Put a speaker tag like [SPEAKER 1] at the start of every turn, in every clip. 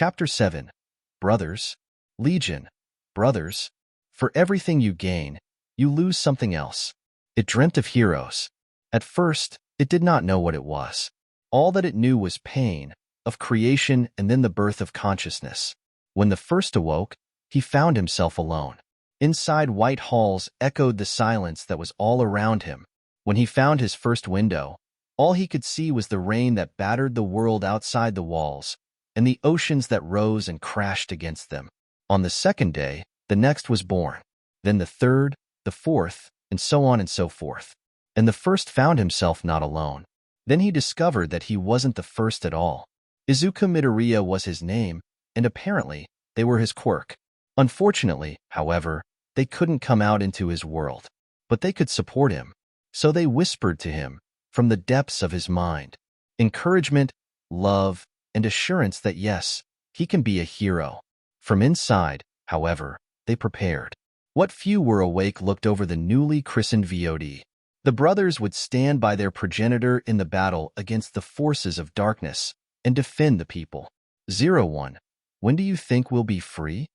[SPEAKER 1] Chapter 7. Brothers. Legion. Brothers. For everything you gain, you lose something else. It dreamt of heroes. At first, it did not know what it was. All that it knew was pain, of creation and then the birth of consciousness. When the first awoke, he found himself alone. Inside white halls echoed the silence that was all around him. When he found his first window, all he could see was the rain that battered the world outside the walls, and the oceans that rose and crashed against them. On the second day, the next was born. Then the third, the fourth, and so on and so forth. And the first found himself not alone. Then he discovered that he wasn't the first at all. Izuku Midoriya was his name, and apparently, they were his quirk. Unfortunately, however, they couldn't come out into his world. But they could support him. So they whispered to him, from the depths of his mind, encouragement, love, and assurance that yes, he can be a hero. From inside, however, they prepared. What few were awake looked over the newly christened VOD. The brothers would stand by their progenitor in the battle against the forces of darkness and defend the people. 01. When do you think we'll be free?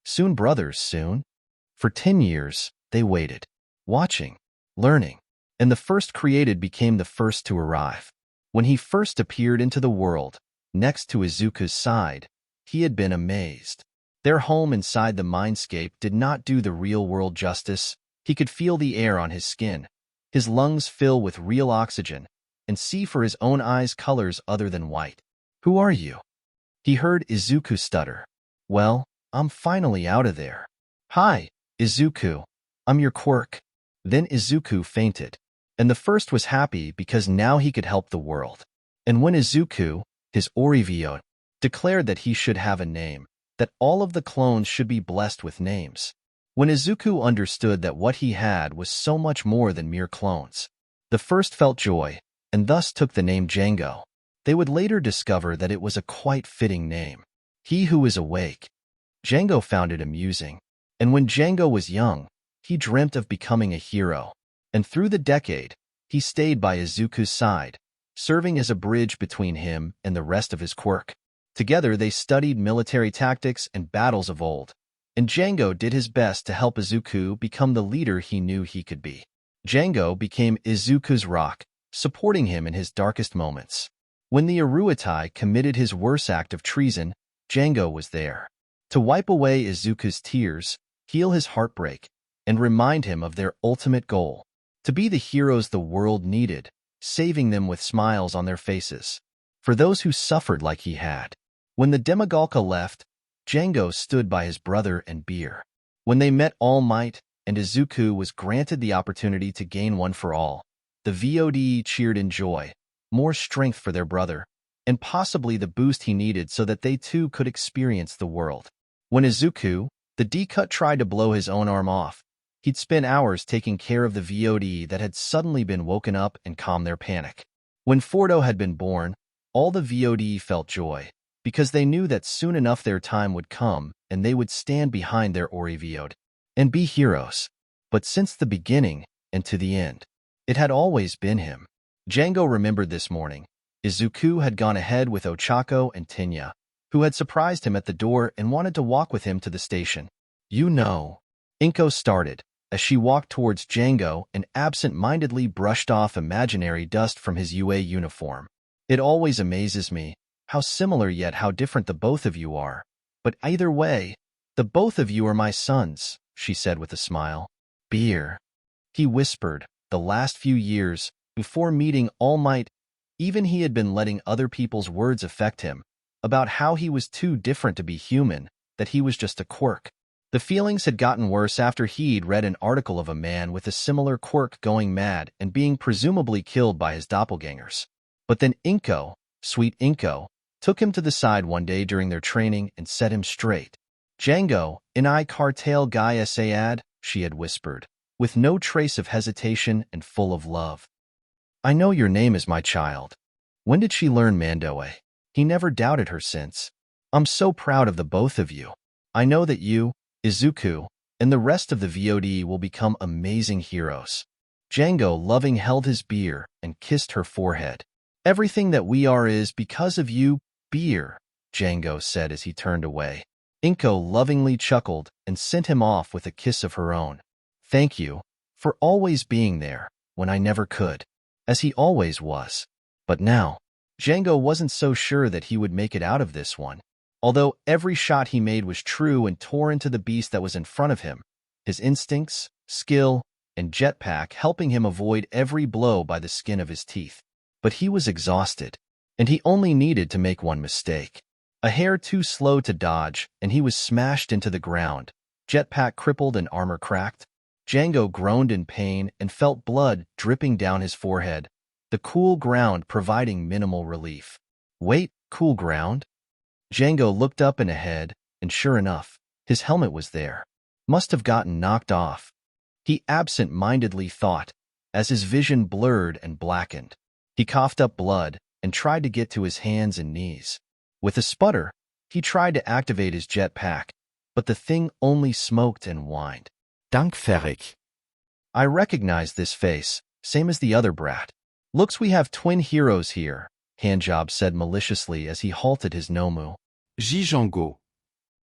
[SPEAKER 1] Soon, brothers, soon. For 10 years, they waited, watching, learning, and the first created became the first to arrive. When he first appeared into the world, next to Izuku's side, he had been amazed. Their home inside the mindscape did not do the real world justice. He could feel the air on his skin, his lungs fill with real oxygen, and see for his own eyes colors other than white. Who are you? He heard Izuku stutter. Well, I'm finally out of there. Hi, Izuku. I'm your quirk. Then Izuku fainted. And the first was happy because now he could help the world. And when Izuku, his Orivio, declared that he should have a name, that all of the clones should be blessed with names. When Izuku understood that what he had was so much more than mere clones, the first felt joy, and thus took the name Django. They would later discover that it was a quite fitting name. He who is awake. Django found it amusing. And when Django was young, he dreamt of becoming a hero. And through the decade, he stayed by Izuku's side, serving as a bridge between him and the rest of his quirk. Together they studied military tactics and battles of old, and Django did his best to help Izuku become the leader he knew he could be. Django became Izuku's rock, supporting him in his darkest moments. When the Uruitai committed his worst act of treason, Django was there. To wipe away Izuku's tears, heal his heartbreak, and remind him of their ultimate goal, to be the heroes the world needed, saving them with smiles on their faces. For those who suffered like he had. When the Demigolka left, Django stood by his brother and Beer. When they met All Might, and Izuku was granted the opportunity to gain one for all, the VOD cheered in joy, more strength for their brother, and possibly the boost he needed so that they too could experience the world. When Izuku, the D-Cut, tried to blow his own arm off, he'd spend hours taking care of the VOD that had suddenly been woken up and calm their panic. When Fordo had been born, all the VOD felt joy, because they knew that soon enough their time would come and they would stand behind their Oriviod and be heroes. But since the beginning and to the end, it had always been him. Django remembered this morning. Izuku had gone ahead with Ochako and Tinya, who had surprised him at the door and wanted to walk with him to the station. You know, Inko started, as she walked towards Django and absent-mindedly brushed off imaginary dust from his UA uniform. It always amazes me, how similar yet how different the both of you are. But either way, the both of you are my sons, she said with a smile. Beer. He whispered, the last few years, before meeting All Might, even he had been letting other people's words affect him, about how he was too different to be human, that he was just a quirk. The feelings had gotten worse after he'd read an article of a man with a similar quirk going mad and being presumably killed by his doppelgangers. But then Inko, sweet Inko, took him to the side one day during their training and set him straight. Django, in I cartel guy Sayad, she had whispered, with no trace of hesitation and full of love. I know your name is my child. When did she learn Mandoe? He never doubted her since. I'm so proud of the both of you. I know that you, Izuku, and the rest of the VOD will become amazing heroes. Django loving held his beer and kissed her forehead. Everything that we are is because of you, Beer, Django said as he turned away. Inko lovingly chuckled and sent him off with a kiss of her own. Thank you for always being there when I never could, as he always was. But now, Django wasn't so sure that he would make it out of this one. Although every shot he made was true and tore into the beast that was in front of him, his instincts, skill, and jetpack helping him avoid every blow by the skin of his teeth. But he was exhausted, and he only needed to make one mistake. A hair too slow to dodge, and he was smashed into the ground, jetpack crippled and armor cracked. Django groaned in pain and felt blood dripping down his forehead, the cool ground providing minimal relief. Wait, cool ground? Django looked up and ahead, and sure enough, his helmet was there. Must have gotten knocked off. He absent-mindedly thought, as his vision blurred and blackened. He coughed up blood and tried to get to his hands and knees. With a sputter, he tried to activate his jetpack, but the thing only smoked and whined. Dankfertig. I recognize this face, same as the other brat. Looks we have twin heroes here, Handjob said maliciously as he halted his Nomu.
[SPEAKER 2] Jijango.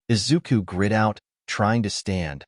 [SPEAKER 1] Izuku grit out, trying to stand,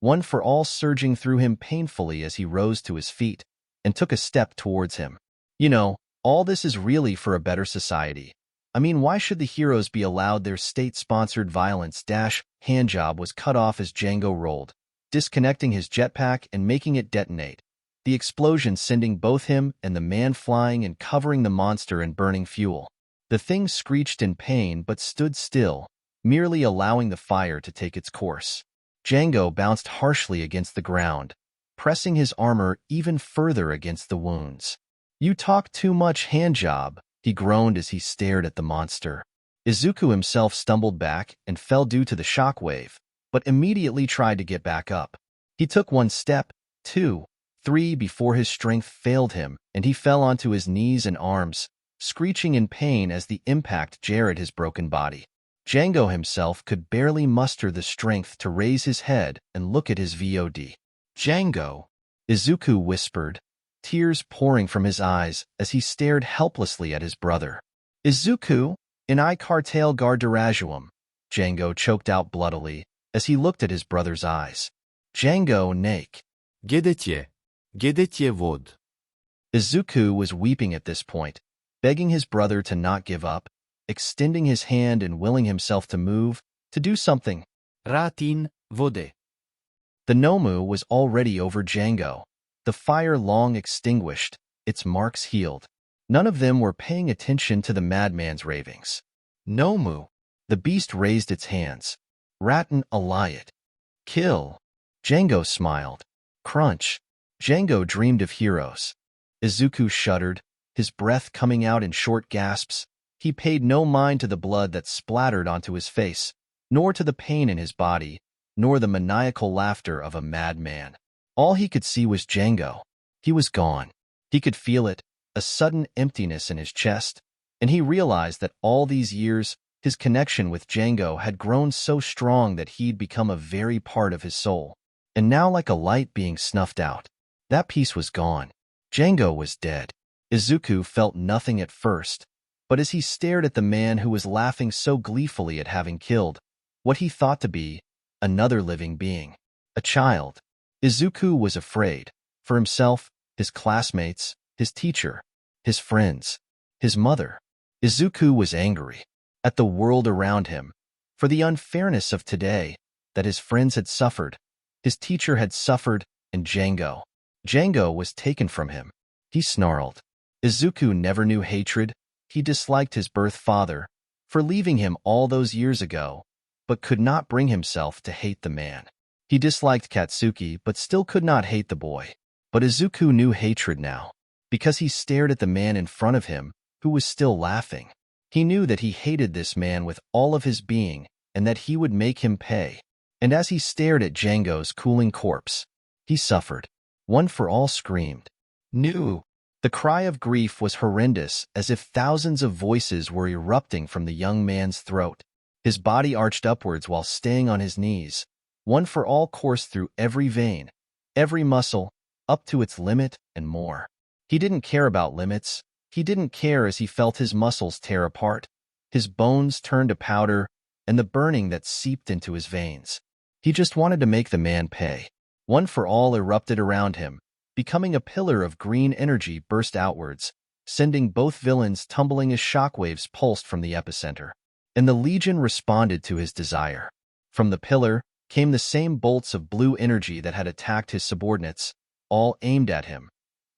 [SPEAKER 1] one for all surging through him painfully as he rose to his feet and took a step towards him. You know, all this is really for a better society. I mean, why should the heroes be allowed their state-sponsored violence? Handjob was cut off as Django rolled, disconnecting his jetpack and making it detonate, the explosion sending both him and the man flying and covering the monster in burning fuel. The thing screeched in pain but stood still, merely allowing the fire to take its course. Django bounced harshly against the ground, pressing his armor even further against the wounds. You talk too much, Handjob, he groaned as he stared at the monster. Izuku himself stumbled back and fell due to the shockwave, but immediately tried to get back up. He took one step, 2, 3 before his strength failed him, and he fell onto his knees and arms, screeching in pain as the impact jarred his broken body. Django himself could barely muster the strength to raise his head and look at his VOD. Django, Izuku whispered, tears pouring from his eyes as he stared helplessly at his brother. Izuku, in I cartel garderajuum, Django choked out bloodily as he looked at his brother's eyes. Django Nake.
[SPEAKER 2] Gedetje vod.
[SPEAKER 1] Izuku was weeping at this point, begging his brother to not give up, extending his hand and willing himself to move, to do something.
[SPEAKER 2] Ratin vode.
[SPEAKER 1] The Nomu was already over Django, the fire long extinguished, its marks healed. None of them were paying attention to the madman's ravings. Nomu. The beast raised its hands. Ratten Alliot. Kill. Django smiled. Crunch. Django dreamed of heroes. Izuku shuddered, his breath coming out in short gasps. He paid no mind to the blood that splattered onto his face, nor to the pain in his body, nor the maniacal laughter of a madman. All he could see was Django. He was gone. He could feel it, a sudden emptiness in his chest, and he realized that all these years, his connection with Django had grown so strong that he'd become a very part of his soul. And now, like a light being snuffed out, that piece was gone. Django was dead. Izuku felt nothing at first, but as he stared at the man who was laughing so gleefully at having killed what he thought to be another living being, a child, Izuku was afraid for himself, his classmates, his teacher, his friends, his mother. Izuku was angry at the world around him, for the unfairness of today, that his friends had suffered, his teacher had suffered, and Django was taken from him. He snarled. Izuku never knew hatred. He disliked his birth father for leaving him all those years ago, but could not bring himself to hate the man. He disliked Katsuki, but still could not hate the boy. But Izuku knew hatred now, because he stared at the man in front of him, who was still laughing. He knew that he hated this man with all of his being, and that he would make him pay. And as he stared at Django's cooling corpse, he suffered. One for all screamed. "No!" The cry of grief was horrendous, as if thousands of voices were erupting from the young man's throat. His body arched upwards while staying on his knees. One for all coursed through every vein, every muscle, up to its limit and more. He didn't care about limits. He didn't care as he felt his muscles tear apart, His bones turned to powder, and the burning that seeped into his veins. He just wanted to make the man pay. One for All erupted around him, becoming a pillar of green energy burst outwards, sending both villains tumbling as shockwaves pulsed from the epicenter. And the Legion responded to his desire. From the pillar came the same bolts of blue energy that had attacked his subordinates, all aimed at him.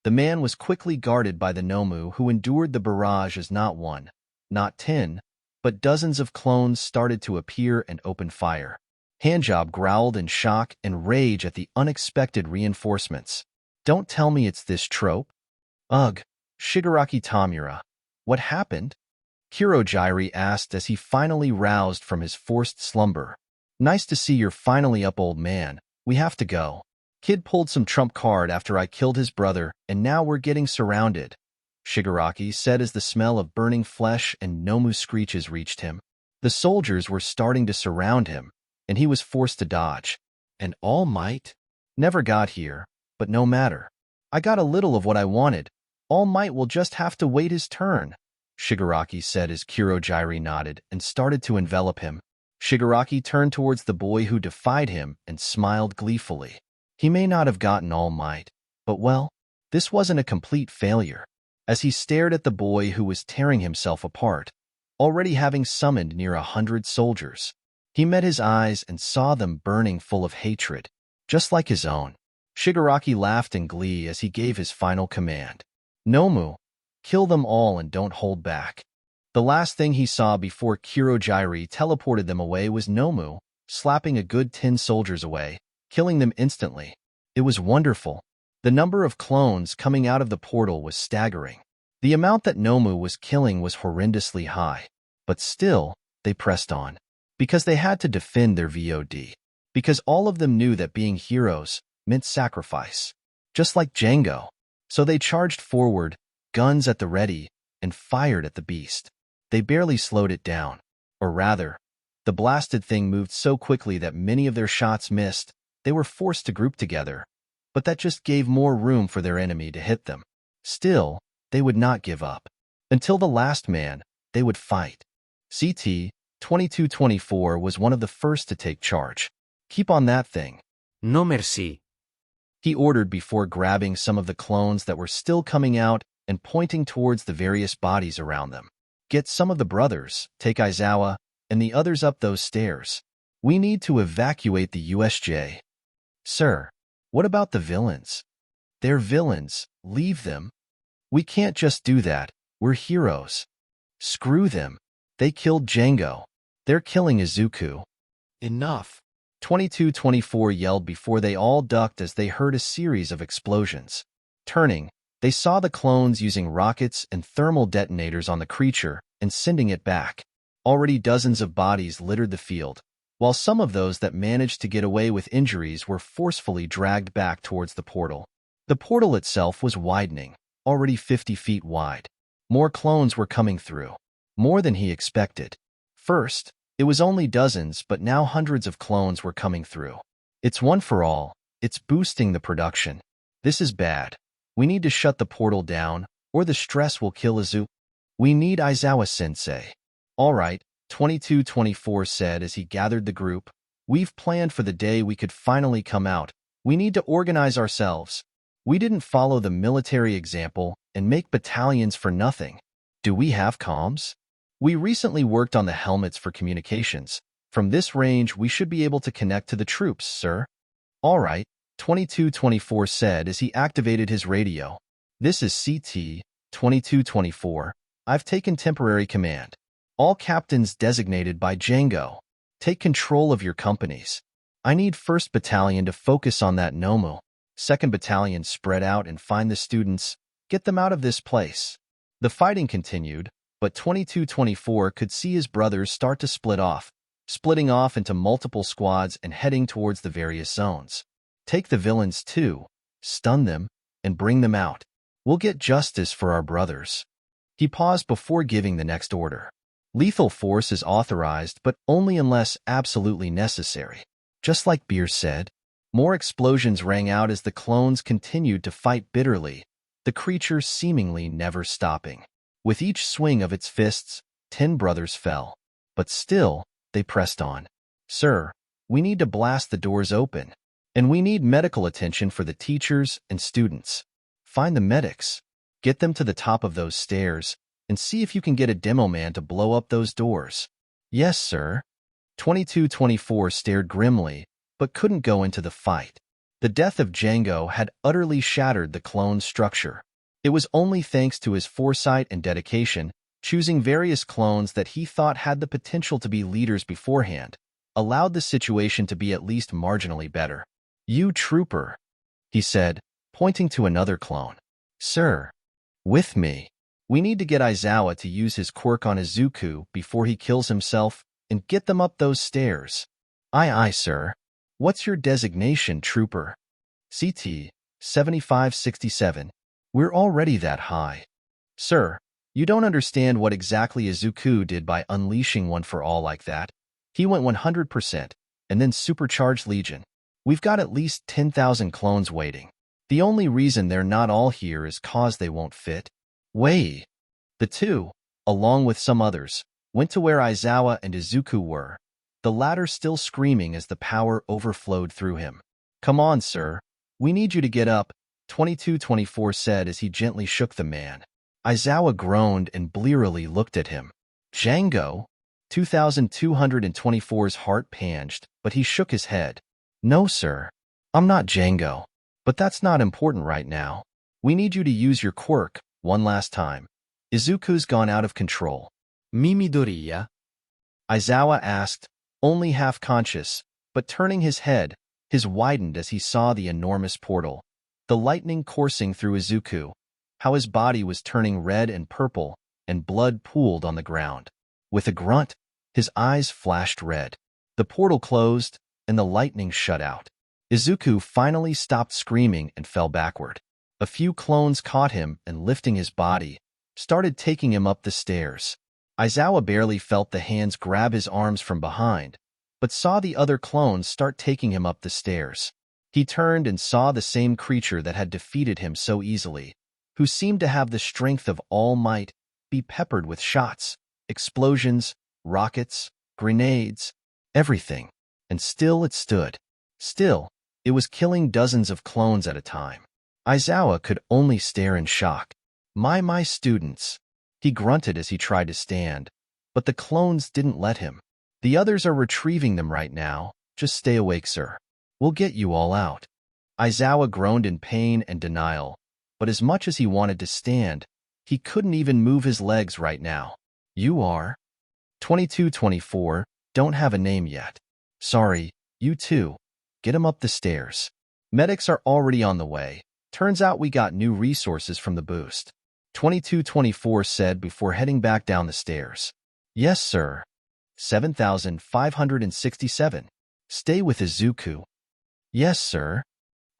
[SPEAKER 1] The man was quickly guarded by the Nomu, who endured the barrage as not one, not 10, but dozens of clones started to appear and open fire. Handjob growled in shock and rage at the unexpected reinforcements. Don't tell me it's this trope. Ugh, Shigaraki Tamura. What happened? Kurojairi asked as he finally roused from his forced slumber. Nice to see you're finally up, old man. We have to go. Kid pulled some trump card after I killed his brother, and now we're getting surrounded, Shigaraki said as the smell of burning flesh and Nomu screeches reached him. The soldiers were starting to surround him, and he was forced to dodge. And All Might? Never got here, but no matter. I got a little of what I wanted. All Might will just have to wait his turn, Shigaraki said as Kurojairi nodded and started to envelop him. Shigaraki turned towards the boy who defied him and smiled gleefully. He may not have gotten All Might, but well, this wasn't a complete failure. As he stared at the boy who was tearing himself apart, already having summoned near 100 soldiers, he met his eyes and saw them burning full of hatred, just like his own. Shigaraki laughed in glee as he gave his final command. Nomu, kill them all and don't hold back. The last thing he saw before Kurojairi teleported them away was Nomu, slapping a good 10 soldiers away, killing them instantly. It was wonderful. The number of clones coming out of the portal was staggering. The amount that Nomu was killing was horrendously high. But still, they pressed on. Because they had to defend their VOD. Because all of them knew that being heroes meant sacrifice. Just like Django. So they charged forward, guns at the ready, and fired at the beast. They barely slowed it down. Or rather, the blasted thing moved so quickly that many of their shots missed. They were forced to group together. But that just gave more room for their enemy to hit them. Still, they would not give up. Until the last man, they would fight. CT-2224 was one of the first to take charge. Keep on that thing.
[SPEAKER 2] No merci.
[SPEAKER 1] He ordered before grabbing some of the clones that were still coming out and pointing towards the various bodies around them. Get some of the brothers, take Aizawa, and the others up those stairs. We need to evacuate the USJ. Sir, what about the villains? They're villains. Leave them. We can't just do that. We're heroes. Screw them. They killed Django. They're killing Izuku. Enough. 2224 yelled before they all ducked as they heard a series of explosions. Turning, they saw the clones using rockets and thermal detonators on the creature and sending it back. Already dozens of bodies littered the field, while some of those that managed to get away with injuries were forcefully dragged back towards the portal. The portal itself was widening, already 50 feet wide. More clones were coming through. More than he expected. First, it was only dozens, but now hundreds of clones were coming through. It's one for all. It's boosting the production. This is bad. We need to shut the portal down, or the stress will kill Izuku. We need Aizawa-sensei. All right, 2224 said as he gathered the group. We've planned for the day we could finally come out. We need to organize ourselves. We didn't follow the military example and make battalions for nothing. Do we have comms? We recently worked on the helmets for communications. From this range, we should be able to connect to the troops, sir. All right, 2224 said as he activated his radio. This is CT-2224. I've taken temporary command. All captains designated by Django. Take control of your companies. I need 1st Battalion to focus on that Nomu. 2nd Battalion spread out and find the students. Get them out of this place. The fighting continued, but 2224 could see his brothers start to splitting off into multiple squads and heading towards the various zones. Take the villains too, stun them, and bring them out. We'll get justice for our brothers. He paused before giving the next order. Lethal force is authorized, but only unless absolutely necessary. Just like Beer said, more explosions rang out as the clones continued to fight bitterly, the creature seemingly never stopping. With each swing of its fists, 10 brothers fell. But still, they pressed on. Sir, we need to blast the doors open. And we need medical attention for the teachers and students. Find the medics. Get them to the top of those stairs, and see if you can get a demo man to blow up those doors. Yes, sir. 2224 stared grimly, but couldn't go into the fight. The death of Django had utterly shattered the clone's structure. It was only thanks to his foresight and dedication, choosing various clones that he thought had the potential to be leaders beforehand, allowed the situation to be at least marginally better. You trooper, he said, pointing to another clone. Sir, with me. We need to get Aizawa to use his quirk on Izuku before he kills himself and get them up those stairs. Aye, sir. What's your designation, trooper? CT 7567. We're already that high. Sir, you don't understand what exactly Izuku did by unleashing One for All like that. He went 100%, and then supercharged Legion. We've got at least 10,000 clones waiting. The only reason they're not all here is cause they won't fit. Wei. The two, along with some others, went to where Aizawa and Izuku were, the latter still screaming as the power overflowed through him. Come on, sir. We need you to get up, 2224 said as he gently shook the man. Aizawa groaned and blearily looked at him. Django? 2224's heart panged, but he shook his head. No, sir. I'm not Django. But that's not important right now. We need you to use your quirk one last time. Izuku's gone out of control.
[SPEAKER 2] Midoriya?
[SPEAKER 1] Aizawa asked, only half conscious, but turning his head, his widened as he saw the enormous portal, the lightning coursing through Izuku, how his body was turning red and purple, and blood pooled on the ground. With a grunt, his eyes flashed red. The portal closed, and the lightning shut out. Izuku finally stopped screaming and fell backward. A few clones caught him and, lifting his body, started taking him up the stairs. Aizawa barely felt the hands grab his arms from behind, but saw the other clones start taking him up the stairs. He turned and saw the same creature that had defeated him so easily, who seemed to have the strength of all might, be peppered with shots, explosions, rockets, grenades, everything. And still it stood. Still, it was killing dozens of clones at a time. Aizawa could only stare in shock. My students. He grunted as he tried to stand, but the clones didn't let him. The others are retrieving them right now. Just stay awake, sir. We'll get you all out. Aizawa groaned in pain and denial, but as much as he wanted to stand, he couldn't even move his legs right now. You are? 2224, don't have a name yet. Sorry, you too. Get him up the stairs. Medics are already on the way. Turns out we got new resources from the boost. 2224 said before heading back down the stairs. Yes, sir. 7567. Stay with Izuku. Yes, sir.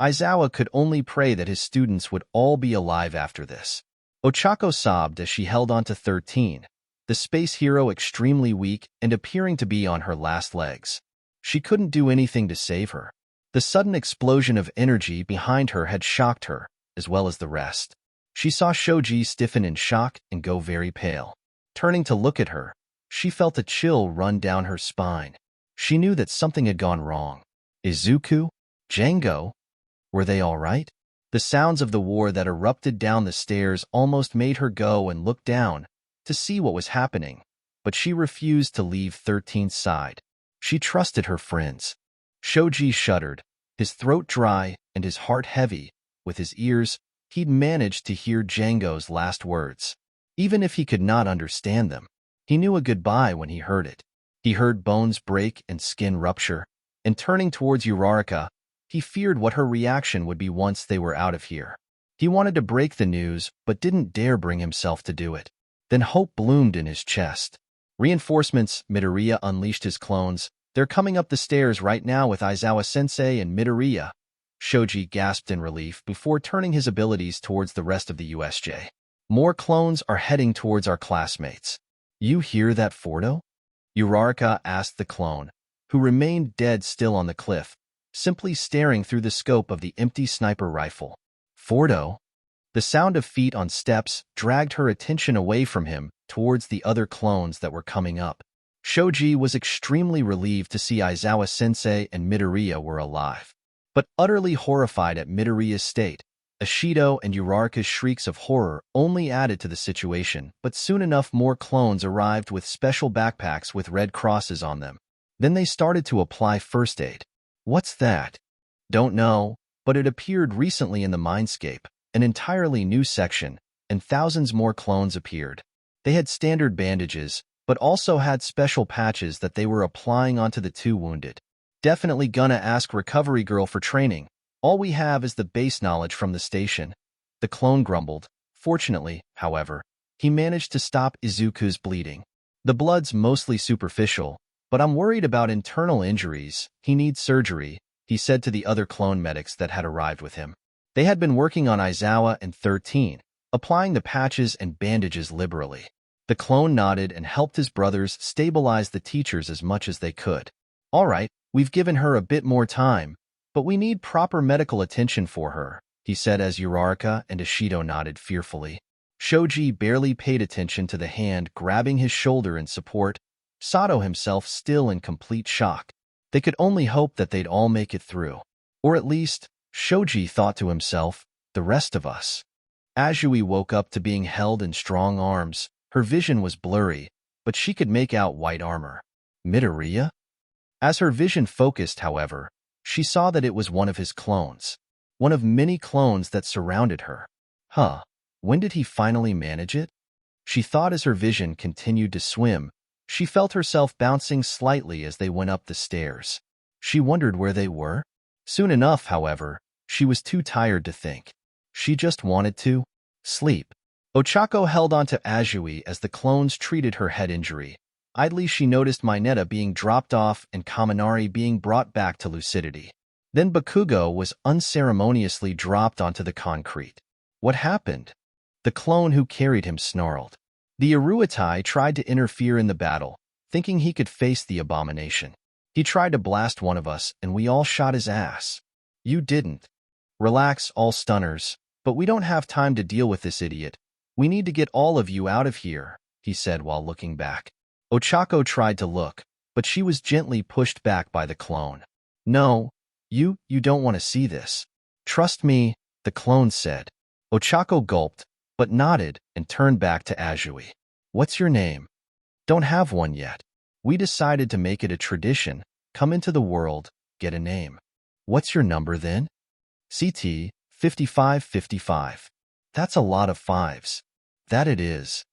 [SPEAKER 1] Aizawa could only pray that his students would all be alive after this. Ochako sobbed as she held on to 13, the space hero extremely weak and appearing to be on her last legs. She couldn't do anything to save her. The sudden explosion of energy behind her had shocked her, as well as the rest. She saw Shoji stiffen in shock and go very pale. Turning to look at her, she felt a chill run down her spine. She knew that something had gone wrong. Izuku? Django? Were they all right? The sounds of the war that erupted down the stairs almost made her go and look down to see what was happening, but she refused to leave 13's side. She trusted her friends. Shoji shuddered, his throat dry and his heart heavy. With his ears, he'd managed to hear Django's last words. Even if he could not understand them, he knew a goodbye when he heard it. He heard bones break and skin rupture, and turning towards Uraraka, he feared what her reaction would be once they were out of here. He wanted to break the news, but didn't dare bring himself to do it. Then hope bloomed in his chest. Reinforcements. Midoriya unleashed his clones. They're coming up the stairs right now with Aizawa-sensei and Midoriya. Shoji gasped in relief before turning his abilities towards the rest of the USJ. More clones are heading towards our classmates. You hear that, Fordo? Uraraka asked the clone, who remained dead still on the cliff, simply staring through the scope of the empty sniper rifle. Fordo? The sound of feet on steps dragged her attention away from him towards the other clones that were coming up. Shoji was extremely relieved to see Aizawa-sensei and Midoriya were alive, but utterly horrified at Midoriya's state. Ashido and Uraraka's shrieks of horror only added to the situation, but soon enough more clones arrived with special backpacks with red crosses on them. Then they started to apply first aid. What's that? Don't know, but it appeared recently in the Mindscape, an entirely new section, and thousands more clones appeared. They had standard bandages, but also had special patches that they were applying onto the two wounded. Definitely gonna ask Recovery Girl for training. All we have is the base knowledge from the station. The clone grumbled. Fortunately, however, he managed to stop Izuku's bleeding. The blood's mostly superficial, but I'm worried about internal injuries. He needs surgery, he said to the other clone medics that had arrived with him. They had been working on Aizawa and 13, applying the patches and bandages liberally. The clone nodded and helped his brothers stabilize the teachers as much as they could. All right, we've given her a bit more time, but we need proper medical attention for her, he said as Uraraka and Ashido nodded fearfully. Shoji barely paid attention to the hand grabbing his shoulder in support, Sato himself still in complete shock. They could only hope that they'd all make it through. Or at least, Shoji thought to himself, the rest of us. Azui woke up to being held in strong arms. Her vision was blurry, but she could make out white armor. Midoriya? As her vision focused, however, she saw that it was one of his clones. One of many clones that surrounded her. When did he finally manage it? She thought as her vision continued to swim. She felt herself bouncing slightly as they went up the stairs. She wondered where they were. Soon enough, however, she was too tired to think. She just wanted to sleep. Ochako held on to Azui as the clones treated her head injury. Idly she noticed Mineta being dropped off and Kaminari being brought back to lucidity. Then Bakugo was unceremoniously dropped onto the concrete. What happened? The clone who carried him snarled. The Iruitai tried to interfere in the battle, thinking he could face the abomination. He tried to blast one of us and we all shot his ass. You didn't. Relax, all stunners, but we don't have time to deal with this idiot. We need to get all of you out of here, he said while looking back. Ochako tried to look, but she was gently pushed back by the clone. No, you don't want to see this. Trust me, the clone said. Ochako gulped, but nodded and turned back to Azui. What's your name? Don't have one yet. We decided to make it a tradition. Come into the world, get a name. What's your number then? CT 5555. That's a lot of fives. That it is.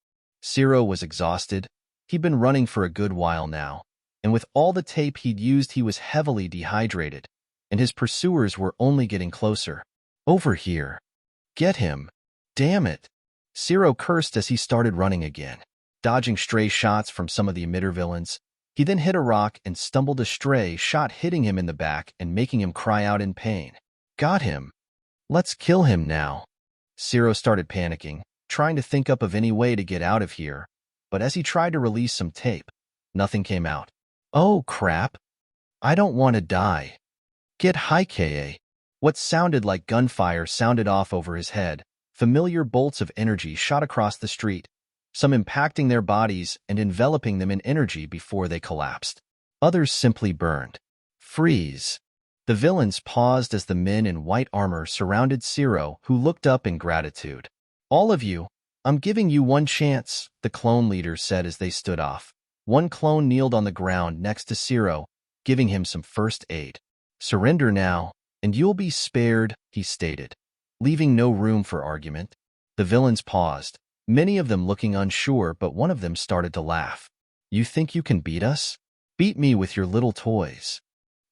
[SPEAKER 1] Zero was exhausted. He'd been running for a good while now, and with all the tape he'd used he was heavily dehydrated, and his pursuers were only getting closer. Over here. Get him. Damn it. Zero cursed as he started running again, dodging stray shots from some of the emitter villains. He then hit a rock and stumbled a stray shot hitting him in the back and making him cry out in pain. Got him. Let's kill him now. Zero started panicking, trying to think up of any way to get out of here, but as he tried to release some tape, nothing came out. Oh crap. I don't want to die. Get high, Ka. What sounded like gunfire sounded off over his head. Familiar bolts of energy shot across the street, some impacting their bodies and enveloping them in energy before they collapsed. Others simply burned. Freeze. The villains paused as the men in white armor surrounded Zero, who looked up in gratitude. All of you, I'm giving you one chance, the clone leader said as they stood off. One clone kneeled on the ground next to Zero, giving him some first aid. Surrender now, and you'll be spared, he stated, leaving no room for argument. The villains paused, many of them looking unsure, but one of them started to laugh. You think you can beat us? Beat me with your little toys.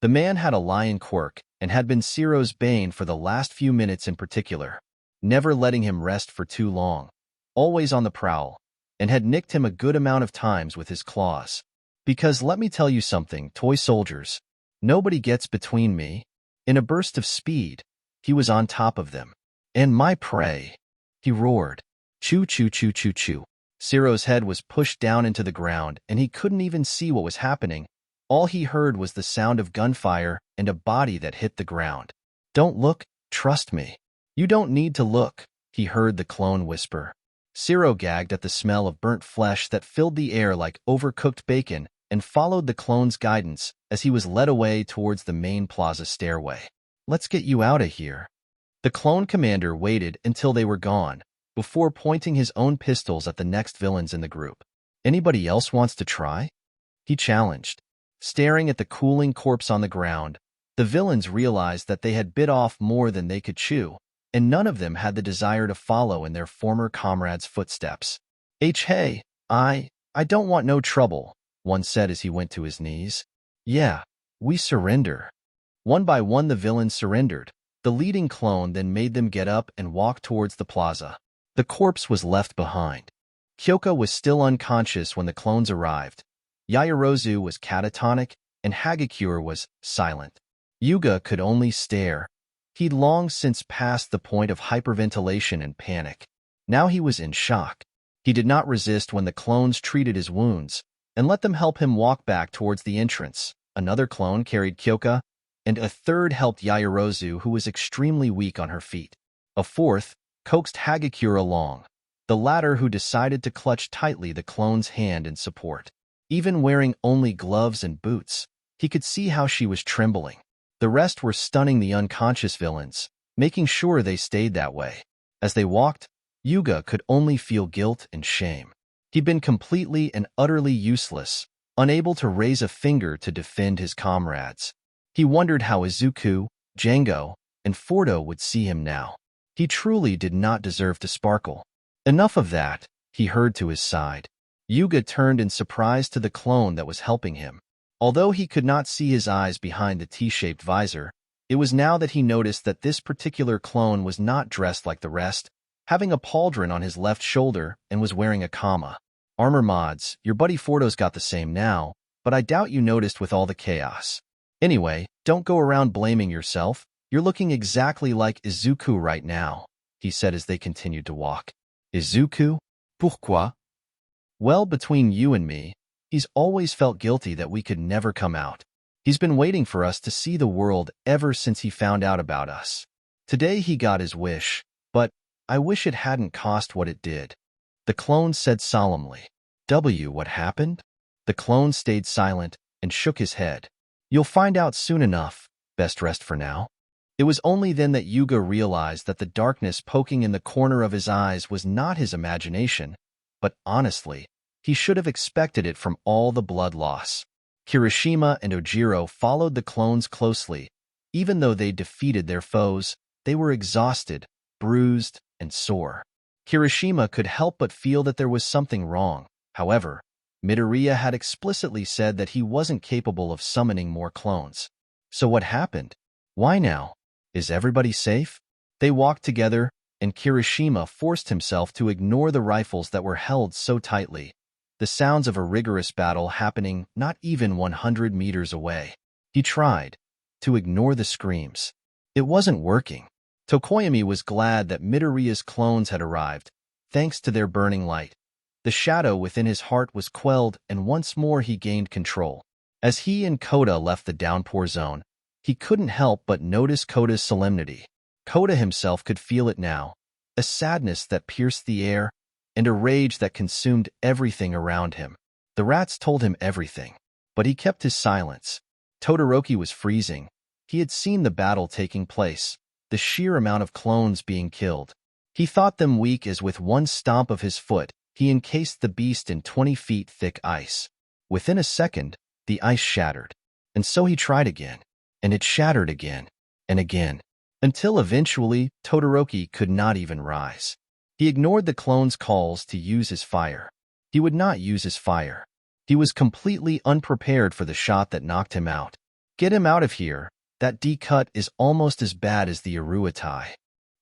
[SPEAKER 1] The man had a lion quirk and had been Zero's bane for the last few minutes in particular, never letting him rest for too long, always on the prowl, and had nicked him a good amount of times with his claws. Because let me tell you something, toy soldiers, nobody gets between me. In a burst of speed, he was on top of them. And my prey, he roared. Choo choo choo choo choo. Zero's head was pushed down into the ground and he couldn't even see what was happening. All he heard was the sound of gunfire and a body that hit the ground. Don't look, trust me. You don't need to look, he heard the clone whisper. Ciro gagged at the smell of burnt flesh that filled the air like overcooked bacon and followed the clone's guidance as he was led away towards the main plaza stairway. Let's get you out of here. The clone commander waited until they were gone before pointing his own pistols at the next villains in the group. Anybody else wants to try? He challenged. Staring at the cooling corpse on the ground, the villains realized that they had bit off more than they could chew, and none of them had the desire to follow in their former comrade's footsteps. Hey, I don't want no trouble, one said as he went to his knees. Yeah, we surrender. One by one the villains surrendered. The leading clone then made them get up and walk towards the plaza. The corpse was left behind. Kyoka was still unconscious when the clones arrived. Yaoyorozu was catatonic, and Hagakure was silent. Yuga could only stare. He'd long since passed the point of hyperventilation and panic. Now he was in shock. He did not resist when the clones treated his wounds and let them help him walk back towards the entrance. Another clone carried Kyoka, and a third helped Yaoyorozu, who was extremely weak on her feet. A fourth coaxed Hagakure along, the latter who decided to clutch tightly the clone's hand in support. Even wearing only gloves and boots, he could see how she was trembling. The rest were stunning the unconscious villains, making sure they stayed that way. As they walked, Yuga could only feel guilt and shame. He'd been completely and utterly useless, unable to raise a finger to defend his comrades. He wondered how Izuku, Django, and Fordo would see him now. He truly did not deserve to sparkle. Enough of that, he heard to his side. Yuga turned in surprise to the clone that was helping him. Although he could not see his eyes behind the T-shaped visor, it was now that he noticed that this particular clone was not dressed like the rest, having a pauldron on his left shoulder and was wearing a kama. Armor mods, your buddy Fordo's got the same now, but I doubt you noticed with all the chaos. Anyway, don't go around blaming yourself. You're looking exactly like Izuku right now, he said as they continued to walk. Izuku?
[SPEAKER 2] Pourquoi?
[SPEAKER 1] Well, between you and me, he's always felt guilty that we could never come out. He's been waiting for us to see the world ever since he found out about us. Today he got his wish, but I wish it hadn't cost what it did. The clone said solemnly. What happened? The clone stayed silent and shook his head. You'll find out soon enough. Best rest for now. It was only then that Yuga realized that the darkness poking in the corner of his eyes was not his imagination, but honestly, he should have expected it from all the blood loss. Kirishima and Ojiro followed the clones closely. Even though they defeated their foes, they were exhausted, bruised, and sore. Kirishima could help but feel that there was something wrong. However, Midoriya had explicitly said that he wasn't capable of summoning more clones. So what happened? Why now? Is everybody safe? They walked together, and Kirishima forced himself to ignore the rifles that were held so tightly, the sounds of a rigorous battle happening not even 100 meters away. He tried to ignore the screams. It wasn't working. Tokoyami was glad that Midoriya's clones had arrived, thanks to their burning light. The shadow within his heart was quelled, and once more he gained control. As he and Koda left the downpour zone, he couldn't help but notice Koda's solemnity. Koda himself could feel it now, a sadness that pierced the air, and a rage that consumed everything around him. The rats told him everything, but he kept his silence. Todoroki was freezing. He had seen the battle taking place, the sheer amount of clones being killed. He thought them weak as with one stomp of his foot, he encased the beast in 20 feet thick ice. Within a second, the ice shattered, and so he tried again, and it shattered again, and again, until eventually Todoroki could not even rise. He ignored the clone's calls to use his fire. He would not use his fire. He was completely unprepared for the shot that knocked him out. Get him out of here. That D-cut is almost as bad as the Iruitai.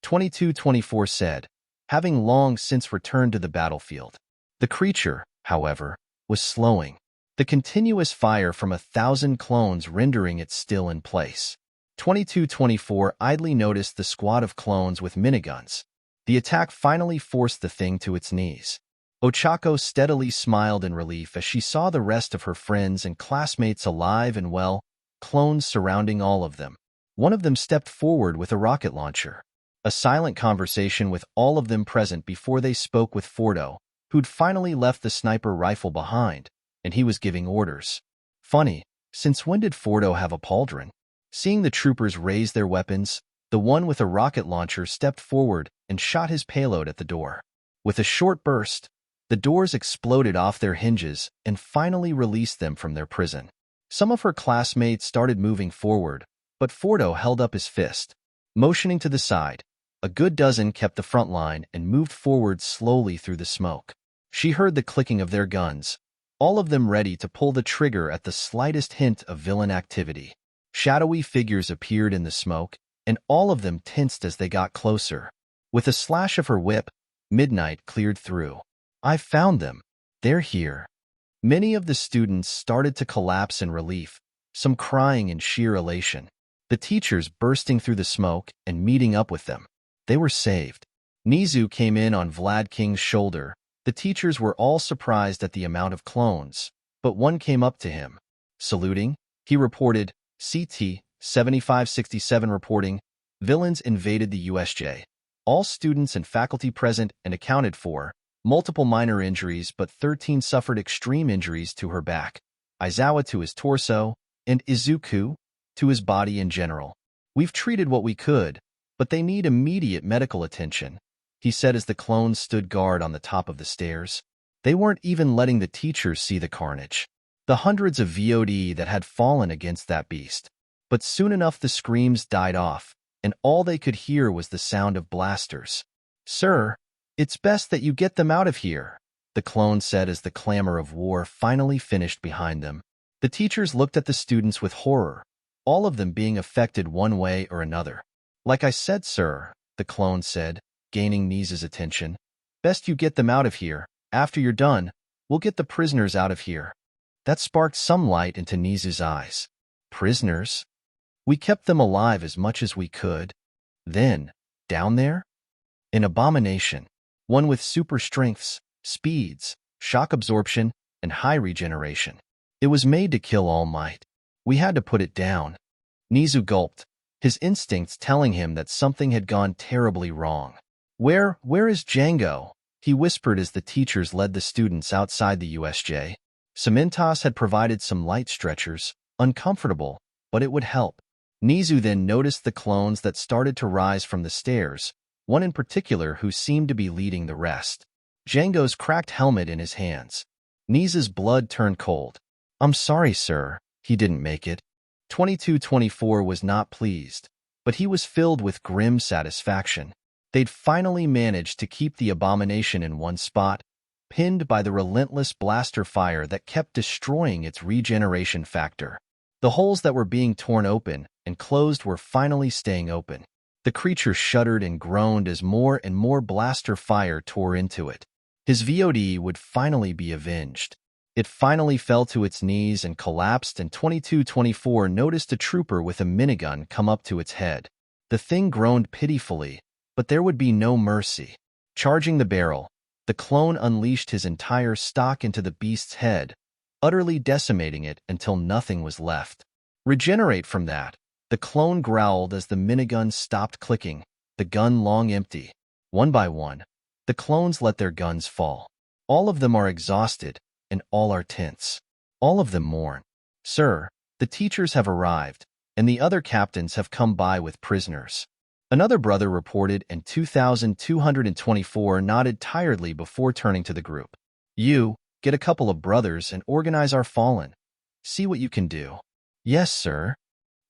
[SPEAKER 1] 2224 said, having long since returned to the battlefield. The creature, however, was slowing, the continuous fire from 1,000 clones rendering it still in place. 2224 idly noticed the squad of clones with miniguns. The attack finally forced the thing to its knees. Ochako steadily smiled in relief as she saw the rest of her friends and classmates alive and well, clones surrounding all of them. One of them stepped forward with a rocket launcher. A silent conversation with all of them present before they spoke with Fordo, who'd finally left the sniper rifle behind, and he was giving orders. Funny, since when did Fordo have a pauldron? Seeing the troopers raise their weapons, the one with a rocket launcher stepped forward and shot his payload at the door. With a short burst, the doors exploded off their hinges and finally released them from their prison. Some of her classmates started moving forward, but Fordo held up his fist. Motioning to the side, a good dozen kept the front line and moved forward slowly through the smoke. She heard the clicking of their guns, all of them ready to pull the trigger at the slightest hint of villain activity. Shadowy figures appeared in the smoke, and all of them tensed as they got closer. With a slash of her whip, Midnight cleared through. "I found them. They're here." Many of the students started to collapse in relief, some crying in sheer elation. The teachers bursting through the smoke and meeting up with them. They were saved. Nizu came in on Vlad King's shoulder. The teachers were all surprised at the amount of clones, but one came up to him. Saluting, he reported, CT 7567 reporting, villains invaded the USJ. All students and faculty present and accounted for, multiple minor injuries, but 13 suffered extreme injuries to her back, Aizawa to his torso, and Izuku to his body in general. "We've treated what we could, but they need immediate medical attention," he said as the clones stood guard on the top of the stairs. They weren't even letting the teachers see the carnage, the hundreds of VOD that had fallen against that beast. But soon enough the screams died off, and all they could hear was the sound of blasters. "Sir, it's best that you get them out of here," the clone said as the clamor of war finally finished behind them. The teachers looked at the students with horror, all of them being affected one way or another. "Like I said, sir," the clone said, gaining Nizu's attention. "Best you get them out of here. After you're done, we'll get the prisoners out of here." That sparked some light into Nizu's eyes. "Prisoners? We kept them alive as much as we could. Then, down there? An abomination. One with super strengths, speeds, shock absorption, and high regeneration. It was made to kill All Might. We had to put it down." Nizu gulped, his instincts telling him that something had gone terribly wrong. Where is Django?" he whispered as the teachers led the students outside the USJ. Cementas had provided some light stretchers, uncomfortable, but it would help. Nizu then noticed the clones that started to rise from the stairs, one in particular who seemed to be leading the rest. Django's cracked helmet in his hands. Nizu's blood turned cold. "I'm sorry, sir, he didn't make it." 2224 was not pleased, but he was filled with grim satisfaction. They'd finally managed to keep the abomination in one spot, pinned by the relentless blaster fire that kept destroying its regeneration factor. The holes that were being torn open and closed were finally staying open. The creature shuddered and groaned as more and more blaster fire tore into it. His VOD would finally be avenged. It finally fell to its knees and collapsed, and 2224 noticed a trooper with a minigun come up to its head. The thing groaned pitifully, but there would be no mercy. Charging the barrel, the clone unleashed his entire stock into the beast's head, utterly decimating it until nothing was left. "Regenerate from that," the clone growled as the minigun stopped clicking, the gun long empty. One by one, the clones let their guns fall. All of them are exhausted, and all are tense. All of them mourn. "Sir, the teachers have arrived, and the other captains have come by with prisoners," another brother reported, and 2224 nodded tiredly before turning to the group. "You, get a couple of brothers and organize our fallen. See what you can do." "Yes, sir."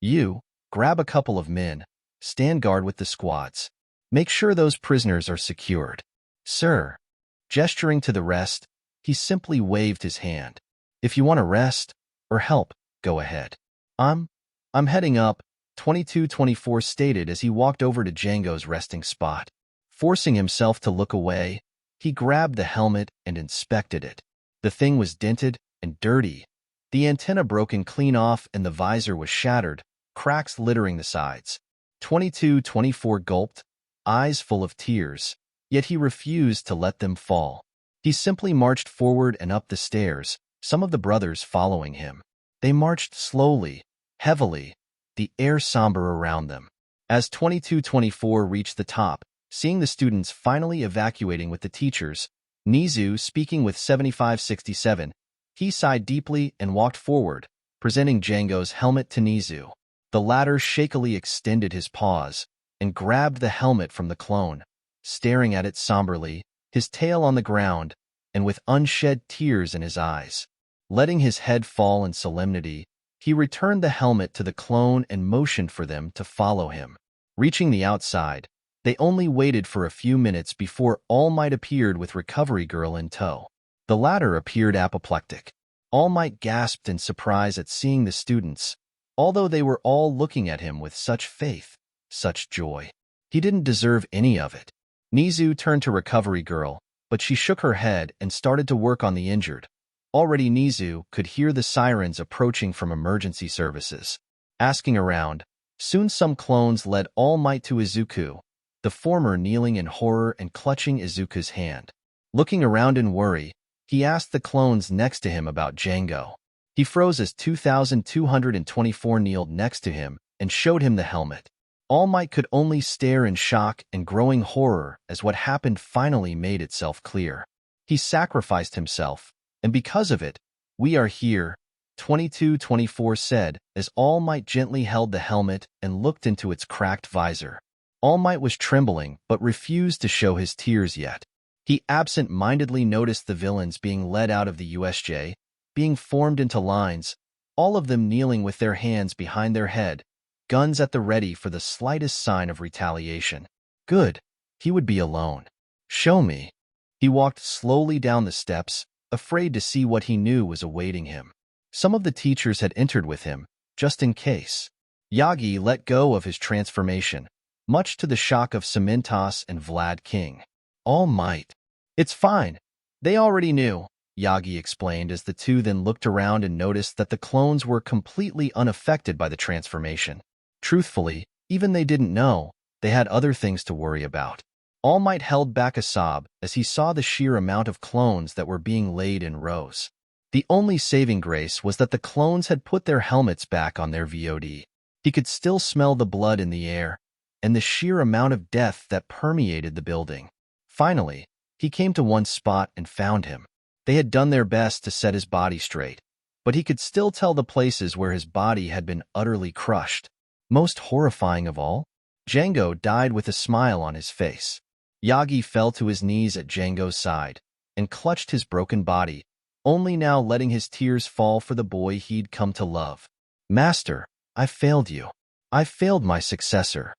[SPEAKER 1] "You, grab a couple of men, stand guard with the squads. Make sure those prisoners are secured." "Sir." Gesturing to the rest, he simply waved his hand. "If you want to rest or help, go ahead. I'm heading up," 2224 stated as he walked over to Django's resting spot. Forcing himself to look away, he grabbed the helmet and inspected it. The thing was dented and dirty, the antenna broken clean off, and the visor was shattered, cracks littering the sides. 2224 gulped, eyes full of tears, yet he refused to let them fall. He simply marched forward and up the stairs, some of the brothers following him. They marched slowly, heavily, the air somber around them. As 2224 reached the top, seeing the students finally evacuating with the teachers, Nizu speaking with 7567, he sighed deeply and walked forward, presenting Django's helmet to Nizu. The latter shakily extended his paws and grabbed the helmet from the clone, staring at it somberly, his tail on the ground, and with unshed tears in his eyes. Letting his head fall in solemnity, he returned the helmet to the clone and motioned for them to follow him. Reaching the outside, they only waited for a few minutes before All Might appeared with Recovery Girl in tow. The latter appeared apoplectic. All Might gasped in surprise at seeing the students, although they were all looking at him with such faith, such joy. He didn't deserve any of it. Nizu turned to Recovery Girl, but she shook her head and started to work on the injured. Already Nizu could hear the sirens approaching from emergency services. Asking around, soon some clones led All Might to Izuku, the former kneeling in horror and clutching Izuku's hand. Looking around in worry, he asked the clones next to him about Django. He froze as 2224 kneeled next to him and showed him the helmet. All Might could only stare in shock and growing horror as what happened finally made itself clear. He sacrificed himself, and because of it, we are here, 2224 said, as All Might gently held the helmet and looked into its cracked visor. All Might was trembling but refused to show his tears yet. He absent-mindedly noticed the villains being led out of the USJ, being formed into lines, all of them kneeling with their hands behind their head, guns at the ready for the slightest sign of retaliation. Good. He would be alone. Show me. He walked slowly down the steps, afraid to see what he knew was awaiting him. Some of the teachers had entered with him, just in case. Yagi let go of his transformation, much to the shock of Cementos and Vlad King. All Might. It's fine. They already knew, Yagi explained as the two then looked around and noticed that the clones were completely unaffected by the transformation. Truthfully, even they didn't know, they had other things to worry about. All Might held back a sob as he saw the sheer amount of clones that were being laid in rows. The only saving grace was that the clones had put their helmets back on their VOD. He could still smell the blood in the air and the sheer amount of death that permeated the building. Finally, he came to one spot and found him. They had done their best to set his body straight, but he could still tell the places where his body had been utterly crushed. Most horrifying of all, Django died with a smile on his face. Yagi fell to his knees at Django's side and clutched his broken body, only now letting his tears fall for the boy he'd come to love. Master, I failed you. I failed my successor.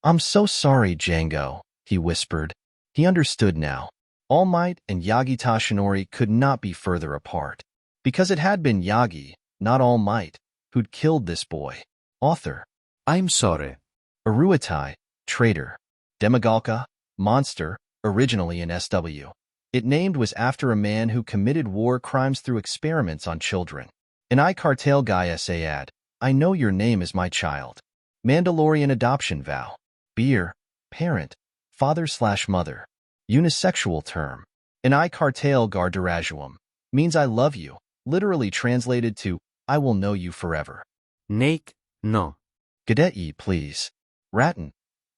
[SPEAKER 1] I'm so sorry, Django, he whispered. He understood now. All Might and Yagi Tashinori could not be further apart, because it had been Yagi, not All Might, who'd killed this boy. Author.
[SPEAKER 2] I'm sorry.
[SPEAKER 1] Uruitai, traitor. Demagalka, monster, originally in SW. It named was after a man who committed war crimes through experiments on children. An I cartel guy Sayad, I know your name is my child. Mandalorian adoption vow. Beer, parent, father/mother. Unisexual term. An I cartel garderajuum. Means I love you, literally translated to, I will know you forever.
[SPEAKER 2] Nate, no.
[SPEAKER 1] Gadeti, please. Ratten,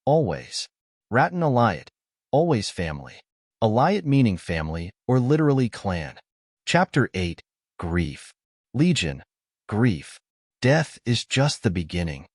[SPEAKER 1] always. Ratten Alliot, always family. Alliot meaning family, or literally clan. Chapter 8, Grief. Legion, grief. Death is just the beginning.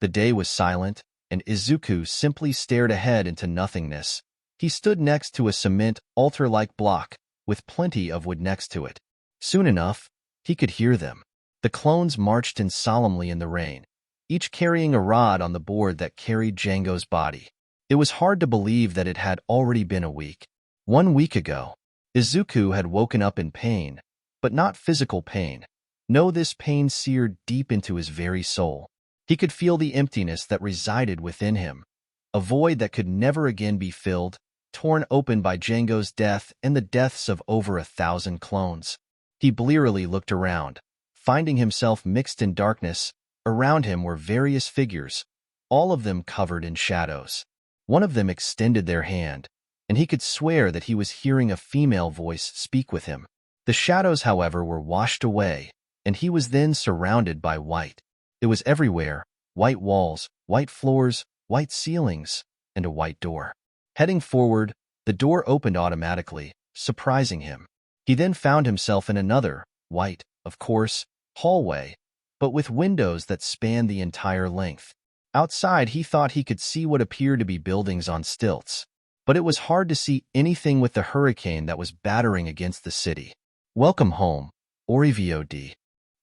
[SPEAKER 1] The day was silent, and Izuku simply stared ahead into nothingness. He stood next to a cement altar-like block, with plenty of wood next to it. Soon enough, he could hear them. The clones marched in solemnly in the rain, each carrying a rod on the board that carried Django's body. It was hard to believe that it had already been a week. 1 week ago, Izuku had woken up in pain, but not physical pain. No, this pain seared deep into his very soul. He could feel the emptiness that resided within him, a void that could never again be filled, torn open by Django's death and the deaths of over 1,000 clones. He blearily looked around, finding himself mixed in darkness. Around him were various figures, all of them covered in shadows. One of them extended their hand, and he could swear that he was hearing a female voice speak with him. The shadows, however, were washed away, and he was then surrounded by white. It was everywhere, white walls, white floors, white ceilings, and a white door. Heading forward, the door opened automatically, surprising him. He then found himself in another, white, of course, hallway, but with windows that spanned the entire length. Outside, he thought he could see what appeared to be buildings on stilts, but it was hard to see anything with the hurricane that was battering against the city. Welcome home, Orivod.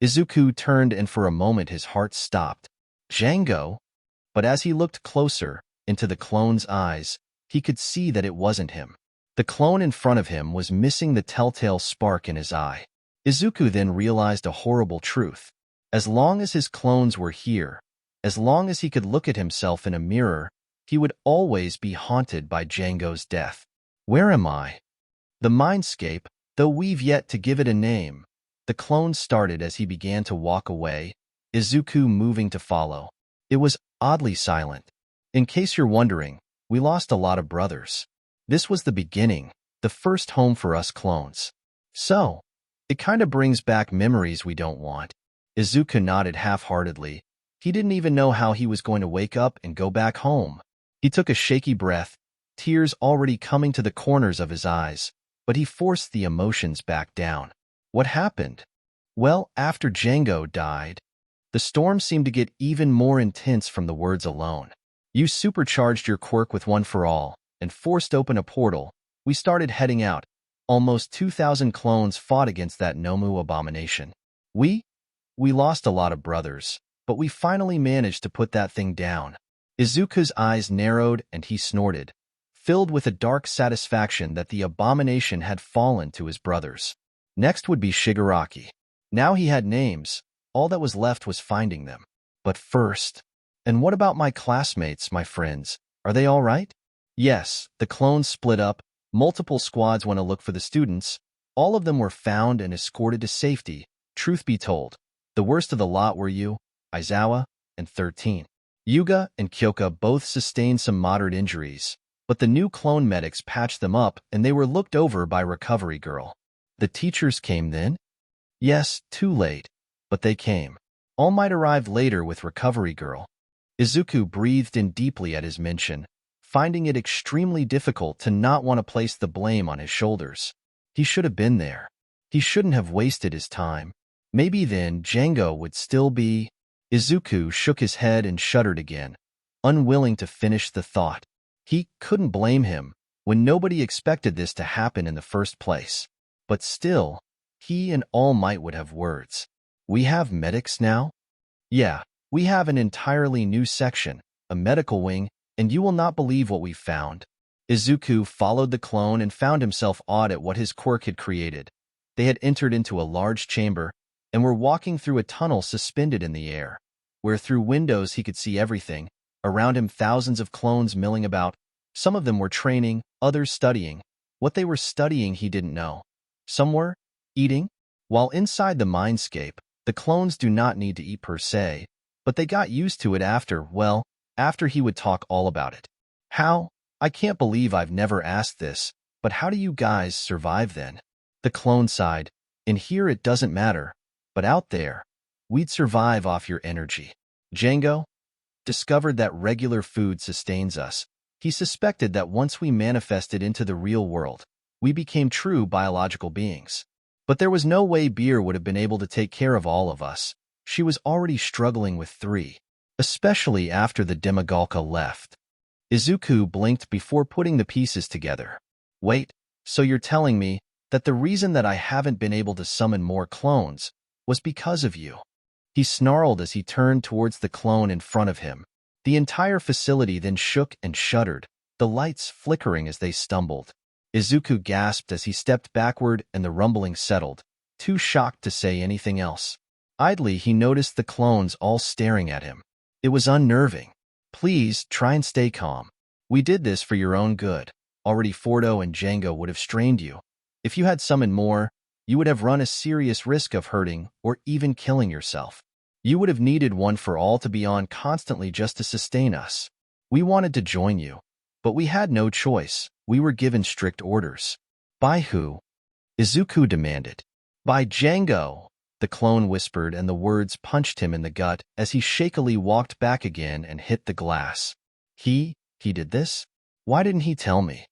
[SPEAKER 1] Izuku turned and for a moment his heart stopped. Django? But as he looked closer into the clone's eyes, he could see that it wasn't him. The clone in front of him was missing the telltale spark in his eye. Izuku then realized a horrible truth. As long as his clones were here, as long as he could look at himself in a mirror, he would always be haunted by Django's death. Where am I? The mindscape, though we've yet to give it a name. The clone started as he began to walk away, Izuku moving to follow. It was oddly silent. In case you're wondering, we lost a lot of brothers. This was the beginning, the first home for us clones. So, it kind of brings back memories we don't want. Izuku nodded half-heartedly. He didn't even know how he was going to wake up and go back home. He took a shaky breath, tears already coming to the corners of his eyes, but he forced the emotions back down. What happened? Well, after Django died, the storm seemed to get even more intense from the words alone. You supercharged your quirk with One for All and forced open a portal. We started heading out. Almost 2,000 clones fought against that Nomu abomination. We lost a lot of brothers, but we finally managed to put that thing down. Izuku's eyes narrowed and he snorted, filled with a dark satisfaction that the abomination had fallen to his brothers. Next would be Shigaraki. Now he had names. All that was left was finding them. But first, and what about my classmates, my friends? Are they all right? Yes, the clones split up. Multiple squads went to look for the students. All of them were found and escorted to safety. Truth be told, the worst of the lot were you, Aizawa, and 13. Yuga and Kyoka both sustained some moderate injuries, but the new clone medics patched them up and they were looked over by Recovery Girl. The teachers came then? Yes, too late, but they came. All Might arrived later with Recovery Girl. Izuku breathed in deeply at his mention, finding it extremely difficult to not want to place the blame on his shoulders. He should have been there. He shouldn't have wasted his time. Maybe then Django would still be... Izuku shook his head and shuddered again, unwilling to finish the thought. He couldn't blame him when nobody expected this to happen in the first place. But still, he and All Might would have words. We have medics now? Yeah, we have an entirely new section, a medical wing, and you will not believe what we found. Izuku followed the clone and found himself awed at what his quirk had created. They had entered into a large chamber and were walking through a tunnel suspended in the air, where through windows he could see everything. Around him thousands of clones milling about. Some of them were training, others studying. What they were studying he didn't know. Some were eating. While inside the mindscape, the clones do not need to eat per se, but they got used to it after he would talk all about it. How? I can't believe I've never asked this, but how do you guys survive then? The clone sighed. In here it doesn't matter, but out there, we'd survive off your energy. Django discovered that regular food sustains us. He suspected that once we manifested into the real world, we became true biological beings. But there was no way beer would have been able to take care of all of us. She was already struggling with 3, especially after the Demigalka left. Izuku blinked before putting the pieces together. Wait, so you're telling me that the reason that I haven't been able to summon more clones was because of you? He snarled as he turned towards the clone in front of him. The entire facility then shook and shuddered, the lights flickering as they stumbled. Izuku gasped as he stepped backward and the rumbling settled, too shocked to say anything else. Idly, he noticed the clones all staring at him. It was unnerving. Please, try and stay calm. We did this for your own good. Already Fordo and Django would have strained you. If you had summoned more, you would have run a serious risk of hurting or even killing yourself. You would have needed One for All to be on constantly just to sustain us. We wanted to join you, but we had no choice. We were given strict orders. By who? Izuku demanded. By Django, the clone whispered, and the words punched him in the gut as he shakily walked back again and hit the glass. He did this? Why didn't he tell me?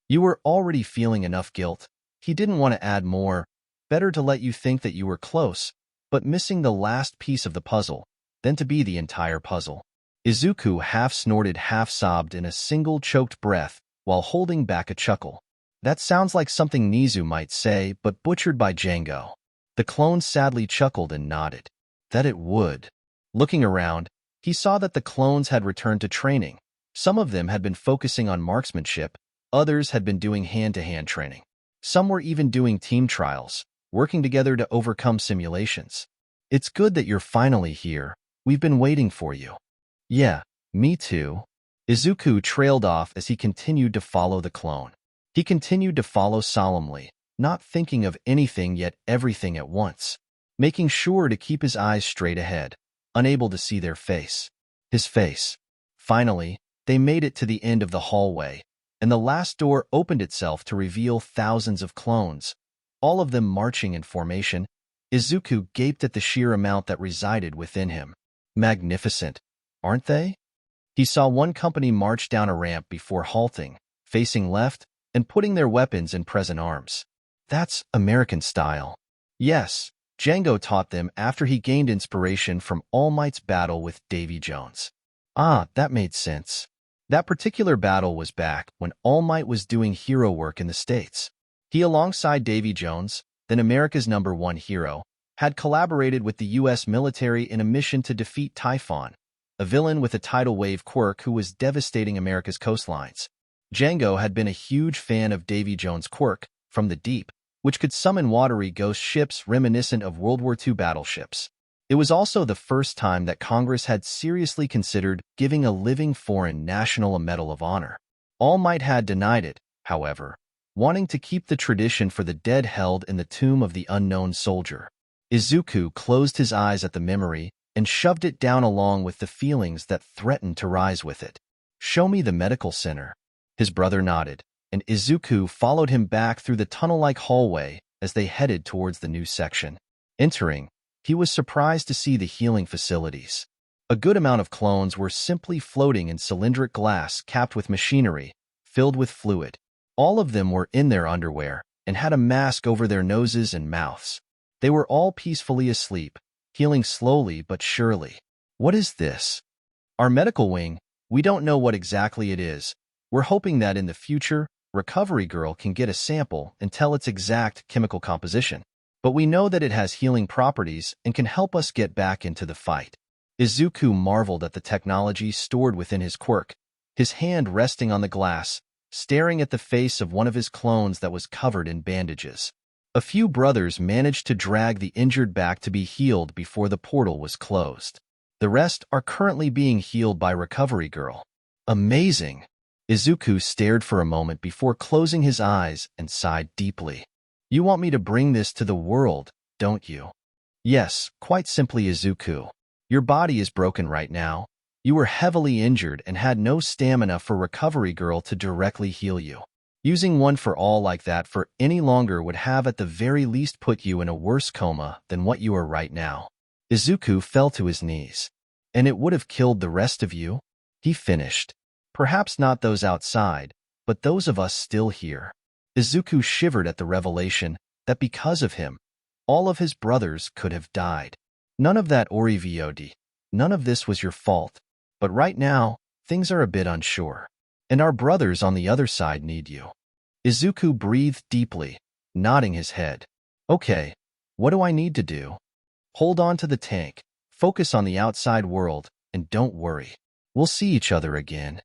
[SPEAKER 1] You were already feeling enough guilt. He didn't want to add more. Better to let you think that you were close, but missing the last piece of the puzzle, than to be the entire puzzle. Izuku half-snorted, half-sobbed in a single choked breath while holding back a chuckle. That sounds like something Nizu might say, but butchered by Django. The clone sadly chuckled and nodded. That it would. Looking around, he saw that the clones had returned to training. Some of them had been focusing on marksmanship, others had been doing hand-to-hand training. Some were even doing team trials, working together to overcome simulations. It's good that you're finally here. We've been waiting for you. Yeah, me too. Izuku trailed off as he continued to follow the clone. He continued to follow solemnly, not thinking of anything yet everything at once, making sure to keep his eyes straight ahead, unable to see their face. His face. Finally, they made it to the end of the hallway, and the last door opened itself to reveal thousands of clones, all of them marching in formation. Izuku gaped at the sheer amount that resided within him. Magnificent, aren't they? He saw one company march down a ramp before halting, facing left, and putting their weapons in present arms. That's American style. Yes, Django taught them after he gained inspiration from All Might's battle with Davy Jones. Ah, that made sense. That particular battle was back when All Might was doing hero work in the States. He, alongside Davy Jones, then America's #1 hero, had collaborated with the U.S. military in a mission to defeat Typhon, a villain with a tidal wave quirk who was devastating America's coastlines. Django had been a huge fan of Davy Jones' quirk, From the Deep, which could summon watery ghost ships reminiscent of World War II battleships. It was also the first time that Congress had seriously considered giving a living foreign national a Medal of Honor. All Might had denied it, however, wanting to keep the tradition for the dead held in the tomb of the unknown soldier. Izuku closed his eyes at the memory and shoved it down along with the feelings that threatened to rise with it. Show me the medical center. His brother nodded, and Izuku followed him back through the tunnel-like hallway as they headed towards the new section. Entering, he was surprised to see the healing facilities. A good amount of clones were simply floating in cylindric glass capped with machinery, filled with fluid. All of them were in their underwear and had a mask over their noses and mouths. They were all peacefully asleep, healing slowly but surely. What is this? Our medical wing, we don't know what exactly it is. We're hoping that in the future, Recovery Girl can get a sample and tell its exact chemical composition. But we know that it has healing properties and can help us get back into the fight. Izuku marveled at the technology stored within his quirk, his hand resting on the glass, staring at the face of one of his clones that was covered in bandages. A few brothers managed to drag the injured back to be healed before the portal was closed. The rest are currently being healed by Recovery Girl. Amazing! Izuku stared for a moment before closing his eyes and sighed deeply. You want me to bring this to the world, don't you? Yes, quite simply, Izuku. Your body is broken right now. You were heavily injured and had no stamina for Recovery Girl to directly heal you. Using one for all like that for any longer would have at the very least put you in a worse coma than what you are right now. Izuku fell to his knees. And it would have killed the rest of you? He finished. Perhaps not those outside, but those of us still here. Izuku shivered at the revelation that because of him, all of his brothers could have died. None of that, Orivod. None of this was your fault. But right now, things are a bit unsure. And our brothers on the other side need you. Izuku breathed deeply, nodding his head. Okay, what do I need to do? Hold on to the tank, focus on the outside world, and don't worry. We'll see each other again.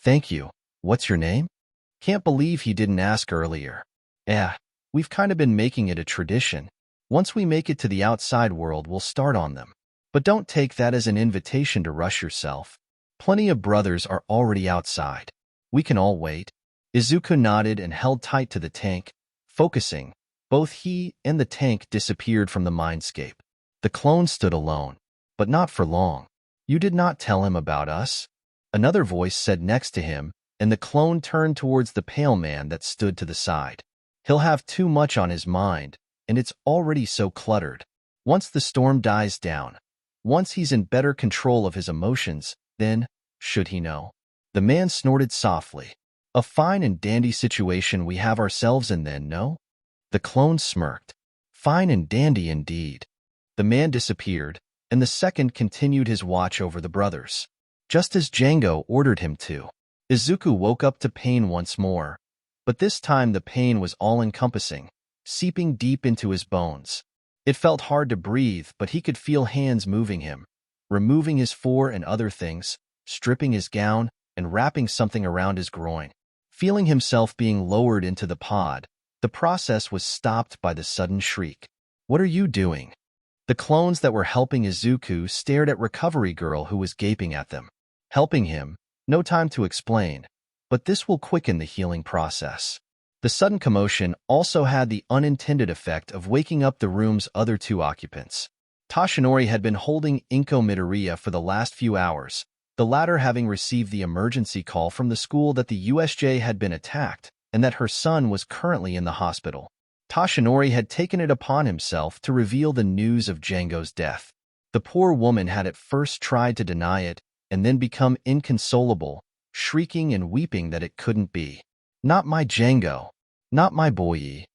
[SPEAKER 1] Thank you. What's your name? Can't believe he didn't ask earlier. We've kind of been making it a tradition. Once we make it to the outside world, we'll start on them. But don't take that as an invitation to rush yourself. Plenty of brothers are already outside. We can all wait. Izuku nodded and held tight to the tank, focusing. Both he and the tank disappeared from the mindscape. The clone stood alone, but not for long. You did not tell him about us? Another voice said next to him, and the clone turned towards the pale man that stood to the side. He'll have too much on his mind, and it's already so cluttered. Once the storm dies down, once he's in better control of his emotions, then, should he know, The man snorted softly. A fine and dandy situation we have ourselves in then, no? The clone smirked. Fine and dandy indeed. The man disappeared, and the second continued his watch over the brothers, just as Django ordered him to. Izuku woke up to pain once more, but this time the pain was all-encompassing, seeping deep into his bones. It felt hard to breathe, but he could feel hands moving him, removing his fore and other things, stripping his gown, and wrapping something around his groin. Feeling himself being lowered into the pod, the process was stopped by the sudden shriek. "What are you doing?" The clones that were helping Izuku stared at Recovery Girl, who was gaping at them. Helping him? No time to explain, but this will quicken the healing process. The sudden commotion also had the unintended effect of waking up the room's other two occupants. Toshinori had been holding Inko Midoriya for the last few hours, the latter having received the emergency call from the school that the USJ had been attacked and that her son was currently in the hospital. Toshinori had taken it upon himself to reveal the news of Django's death. The poor woman had at first tried to deny it and then become inconsolable, shrieking and weeping that it couldn't be. "Not my Django. Not my boy."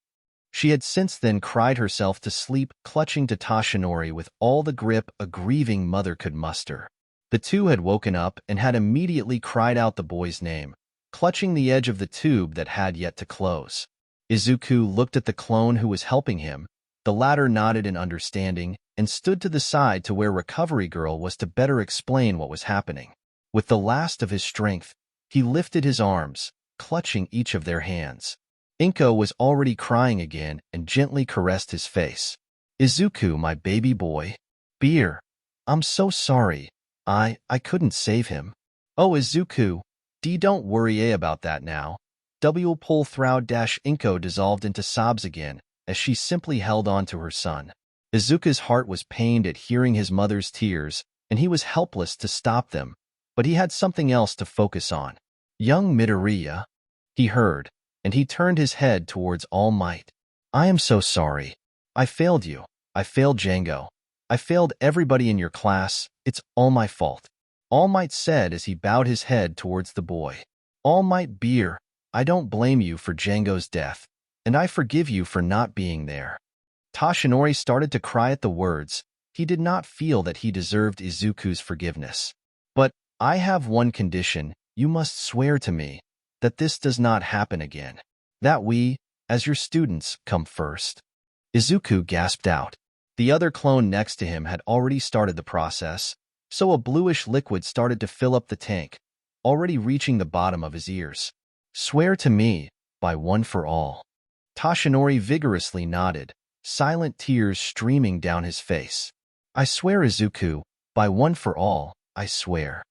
[SPEAKER 1] She had since then cried herself to sleep, clutching to Toshinori with all the grip a grieving mother could muster. The two had woken up and had immediately cried out the boy's name, clutching the edge of the tube that had yet to close. Izuku looked at the clone who was helping him. The latter nodded in understanding and stood to the side to where Recovery Girl was to better explain what was happening. With the last of his strength, he lifted his arms, clutching each of their hands. Inko was already crying again and gently caressed his face. "Izuku, my baby boy. Beer. I'm so sorry. I couldn't save him." "Oh, Izuku, don't worry about that now." W pull through Inko dissolved into sobs again as she simply held on to her son. Izuku's heart was pained at hearing his mother's tears, and he was helpless to stop them, but he had something else to focus on. "Young Midoriya," he heard, and he turned his head towards All Might. "I am so sorry. I failed you. I failed Django. I failed everybody in your class. It's all my fault," All Might said as he bowed his head towards the boy. "All Might Beer, I don't blame you for Django's death, and I forgive you for not being there." Toshinori started to cry at the words. He did not feel that he deserved Izuku's forgiveness. "But I have one condition. You must swear to me that this does not happen again. That we, as your students, come first." Izuku gasped out. The other clone next to him had already started the process, so a bluish liquid started to fill up the tank, already reaching the bottom of his ears. "Swear to me, by one for all." Toshinori vigorously nodded, silent tears streaming down his face. "I swear, Izuku, by one for all, I swear."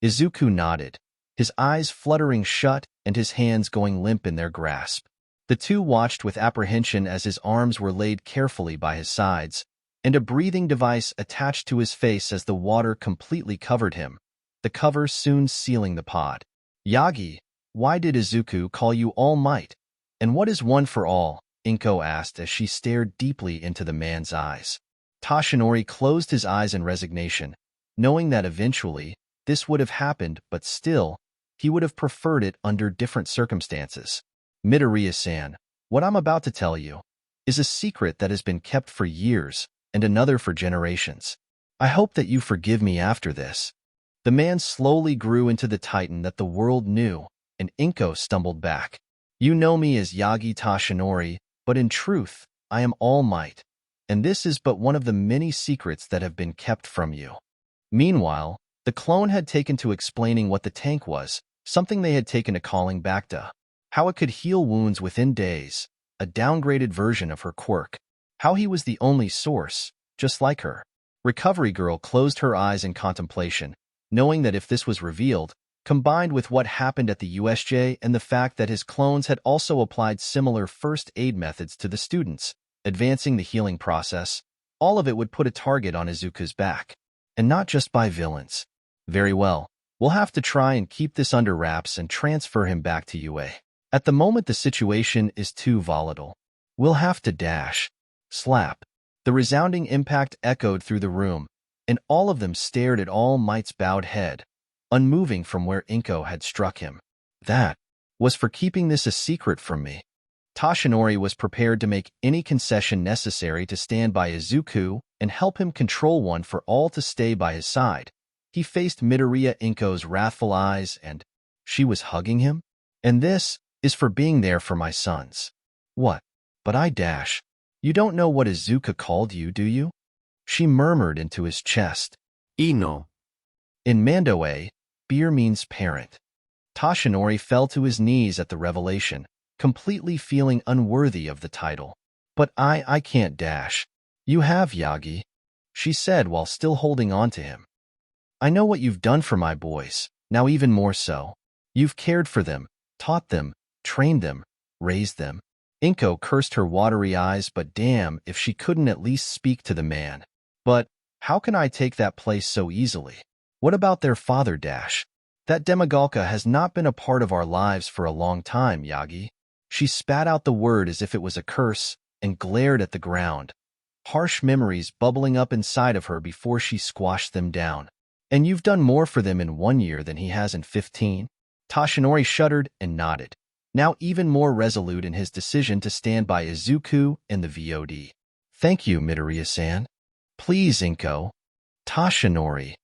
[SPEAKER 1] Izuku nodded, his eyes fluttering shut and his hands going limp in their grasp. The two watched with apprehension as his arms were laid carefully by his sides, and a breathing device attached to his face as the water completely covered him, the cover soon sealing the pod. "Yagi, why did Izuku call you All Might? And what is one for all?" Inko asked as she stared deeply into the man's eyes. Toshinori closed his eyes in resignation, knowing that eventually this would have happened, but still, he would have preferred it under different circumstances. "Midoriya-san, what I'm about to tell you is a secret that has been kept for years and another for generations. I hope that you forgive me after this." The man slowly grew into the titan that the world knew, and Inko stumbled back. "You know me as Yagi Toshinori, but in truth, I am All Might, and this is but one of the many secrets that have been kept from you." Meanwhile, the clone had taken to explaining what the tank was, something they had taken to calling Bacta. How it could heal wounds within days, a downgraded version of her quirk. How he was the only source, just like her. Recovery Girl closed her eyes in contemplation, knowing that if this was revealed, combined with what happened at the USJ and the fact that his clones had also applied similar first aid methods to the students, advancing the healing process, all of it would put a target on Izuku's back. And not just by villains. "Very well, we'll have to try and keep this under wraps and transfer him back to UA. At the moment the situation is too volatile. We'll have to dash." Slap. The resounding impact echoed through the room, and all of them stared at All Might's bowed head, unmoving from where Inko had struck him. That was for keeping this a secret from me. Toshinori was prepared to make any concession necessary to stand by Izuku and help him control one for all to stay by his side. He faced Midoriya Inko's wrathful eyes and she was hugging him? And this is for being there for my sons. What? But I dash. You don't know what Izuku called you, do you? She murmured into his chest.
[SPEAKER 2] Ino.
[SPEAKER 1] In Mandoe, beer means parent. Toshinori fell to his knees at the revelation, completely feeling unworthy of the title. But I can't dash. You have, Yagi, she said while still holding on to him. I know what you've done for my boys, now even more so. You've cared for them, taught them, trained them, raised them. Inko cursed her watery eyes, but damn if she couldn't at least speak to the man. But how can I take that place so easily? What about their father, Dash? That Demigolka has not been a part of our lives for a long time, Yagi. She spat out the word as if it was a curse and glared at the ground, harsh memories bubbling up inside of her before she squashed them down. And you've done more for them in 1 year than he has in 15? Toshinori shuddered and nodded, now even more resolute in his decision to stand by Izuku and the VOD. Thank you, Midoriya-san. Please, Inko. Toshinori.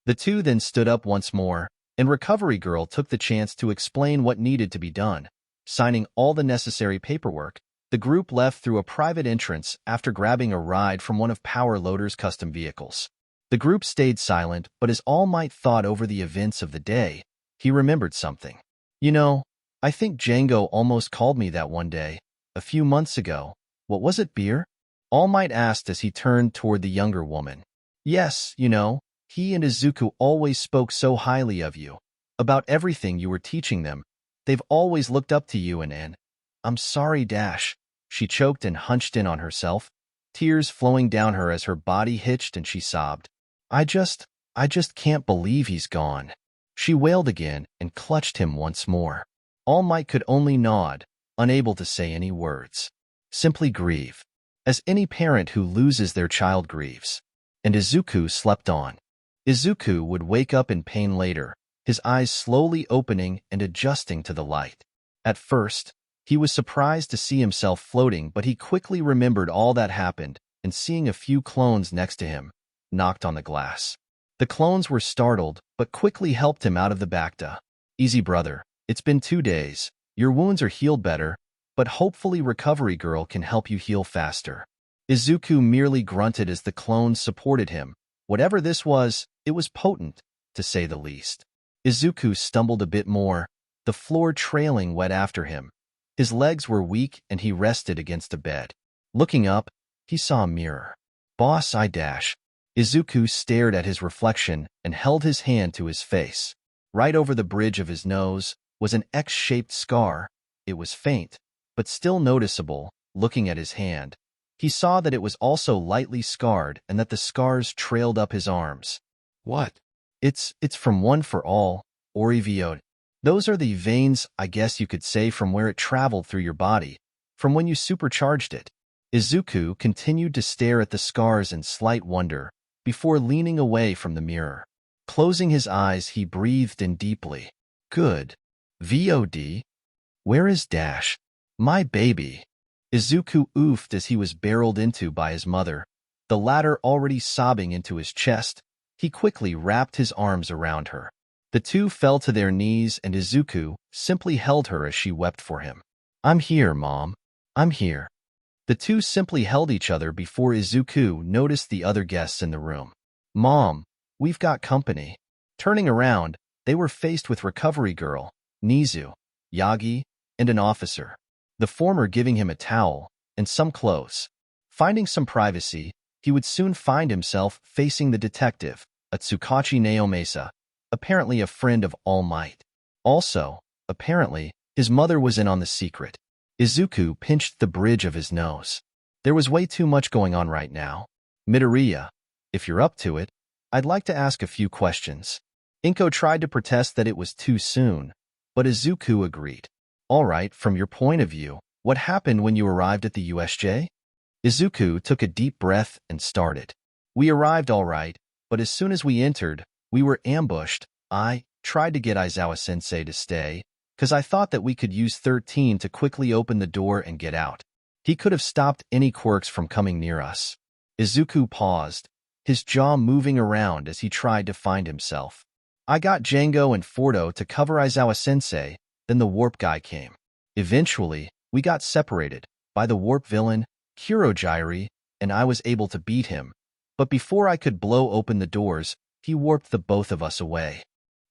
[SPEAKER 1] The two then stood up once more, and Recovery Girl took the chance to explain what needed to be done. Signing all the necessary paperwork, the group left through a private entrance after grabbing a ride from one of Power Loader's custom vehicles. The group stayed silent, but as All Might thought over the events of the day, he remembered something. You know, I think Django almost called me that one day, a few months ago. What was it, beer? All Might asked as he turned toward the younger woman. Yes, you know, he and Izuku always spoke so highly of you, about everything you were teaching them. They've always looked up to you and I'm sorry, Dash. She choked and hunched in on herself, tears flowing down her as her body hitched and she sobbed. I just can't believe he's gone. She wailed again and clutched him once more. All Might could only nod, unable to say any words. Simply grieve, as any parent who loses their child grieves. And Izuku slept on. Izuku would wake up in pain later, his eyes slowly opening and adjusting to the light. At first, he was surprised to see himself floating, but he quickly remembered all that happened, and seeing a few clones next to him, knocked on the glass. The clones were startled, but quickly helped him out of the bacta. Easy, brother. It's been 2 days. Your wounds are healed better, but hopefully Recovery Girl can help you heal faster. Izuku merely grunted as the clones supported him. Whatever this was, it was potent, to say the least. Izuku stumbled a bit more, the floor trailing wet after him. His legs were weak and he rested against a bed. Looking up, he saw a mirror. Boss, I dash. Izuku stared at his reflection and held his hand to his face. Right over the bridge of his nose was an X-shaped scar. It was faint, but still noticeable. Looking at his hand, he saw that it was also lightly scarred and that the scars trailed up his arms. What? It's from One for All, Oriviode. Those are the veins, I guess you could say, from where it traveled through your body, from when you supercharged it. Izuku continued to stare at the scars in slight wonder, before leaning away from the mirror. Closing his eyes, he breathed in deeply. Good. VOD? Where is Dash? My baby. Izuku oofed as he was barreled into by his mother, the latter already sobbing into his chest. He quickly wrapped his arms around her. The two fell to their knees and Izuku simply held her as she wept for him. I'm here, Mom. I'm here. The two simply held each other before Izuku noticed the other guests in the room. Mom, we've got company. Turning around, they were faced with Recovery Girl, Nizu, Yagi, and an officer, the former giving him a towel and some clothes. Finding some privacy, he would soon find himself facing the detective, a Tsukachi Naomesa, apparently a friend of All Might. Also, apparently, his mother was in on the secret. Izuku pinched the bridge of his nose. There was way too much going on right now. Midoriya, if you're up to it, I'd like to ask a few questions. Inko tried to protest that it was too soon, but Izuku agreed. All right, from your point of view, what happened when you arrived at the USJ? Izuku took a deep breath and started. We arrived all right, but as soon as we entered, we were ambushed. tried to get Aizawa-sensei to stay, because I thought that we could use 13 to quickly open the door and get out. He could have stopped any quirks from coming near us. Izuku paused, his jaw moving around as he tried to find himself. I got Django and Fordo to cover Aizawa-sensei, then the warp guy came. Eventually, we got separated by the warp villain, Kurogiri, and I was able to beat him. But before I could blow open the doors, he warped the both of us away.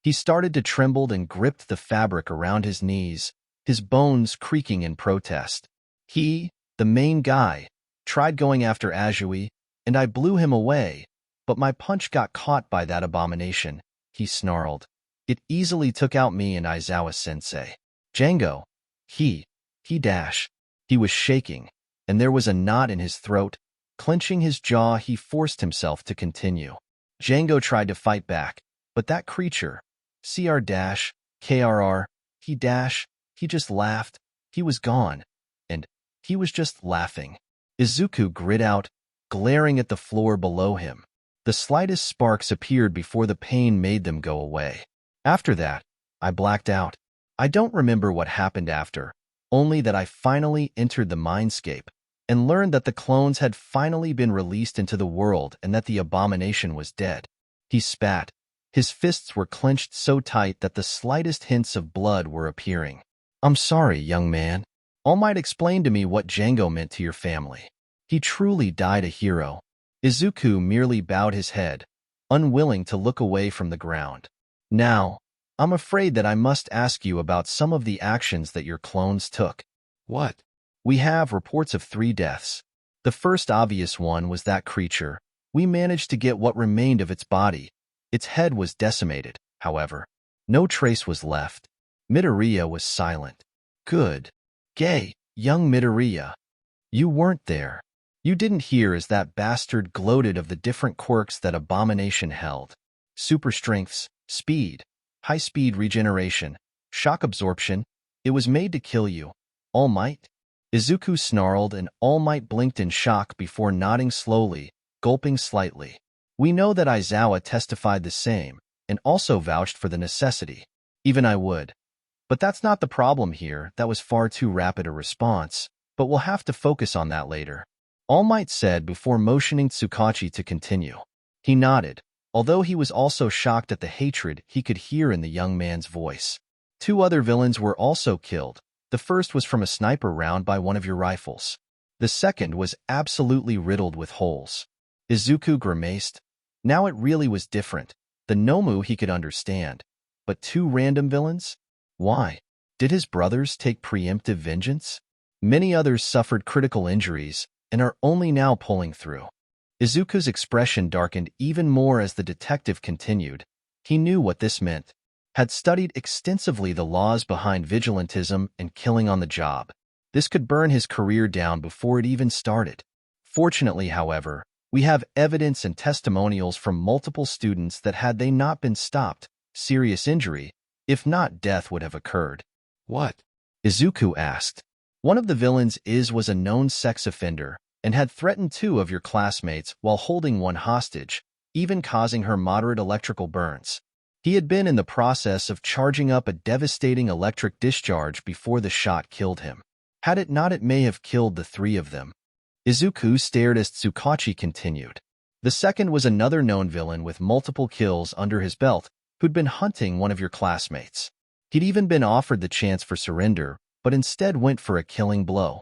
[SPEAKER 1] He started to tremble and gripped the fabric around his knees, his bones creaking in protest. He, the main guy, tried going after Azui, and I blew him away, but my punch got caught by that abomination, he snarled. It easily took out me and Aizawa-sensei. Django. He was shaking, and there was a knot in his throat. Clenching his jaw, he forced himself to continue. Django tried to fight back, but that creature, KRR, he just laughed. He was gone, and he was just laughing. Izuku grit out, glaring at the floor below him. The slightest sparks appeared before the pain made them go away. After that, I blacked out. I don't remember what happened after, only that I finally entered the mindscape and learned that the clones had finally been released into the world and that the abomination was dead. He spat. His fists were clenched so tight that the slightest hints of blood were appearing. I'm sorry, young man. All Might explain to me what Django meant to your family. He truly died a hero. Izuku merely bowed his head, unwilling to look away from the ground. Now, I'm afraid that I must ask you about some of the actions that your clones took.
[SPEAKER 2] What?
[SPEAKER 1] We have reports of 3 deaths. The first obvious one was that creature. We managed to get what remained of its body. Its head was decimated, however. No trace was left. Midoriya was silent. Good. Gay, young Midoriya. You weren't there. You didn't hear as that bastard gloated of the different quirks that Abomination held. Super strengths, speed, high-speed regeneration, shock absorption. It was made to kill you. All Might? Izuku snarled and All Might blinked in shock before nodding slowly, gulping slightly. We know that Aizawa testified the same, and also vouched for the necessity. Even I would. But that's not the problem here. That was far too rapid a response, but we'll have to focus on that later. All Might said before motioning Tsukachi to continue. He nodded, although he was also shocked at the hatred he could hear in the young man's voice. 2 other villains were also killed. The first was from a sniper round by one of your rifles. The second was absolutely riddled with holes. Izuku grimaced. Now it really was different. The Nomu he could understand. But 2 random villains? Why? Did his brothers take preemptive vengeance? Many others suffered critical injuries and are only now pulling through. Izuku's expression darkened even more as the detective continued. He knew what this meant. Had studied extensively the laws behind vigilantism and killing on the job. This could burn his career down before it even started. Fortunately, however, we have evidence and testimonials from multiple students that had they not been stopped, serious injury, if not death, would have occurred. What? Izuku asked. One of the villains was a known sex offender and had threatened 2 of your classmates while holding one hostage, even causing her moderate electrical burns. He had been in the process of charging up a devastating electric discharge before the shot killed him. Had it not, it may have killed the 3 of them. Izuku stared as Tsukachi continued. The second was another known villain with multiple kills under his belt who'd been hunting one of your classmates. He'd even been offered the chance for surrender, but instead went for a killing blow.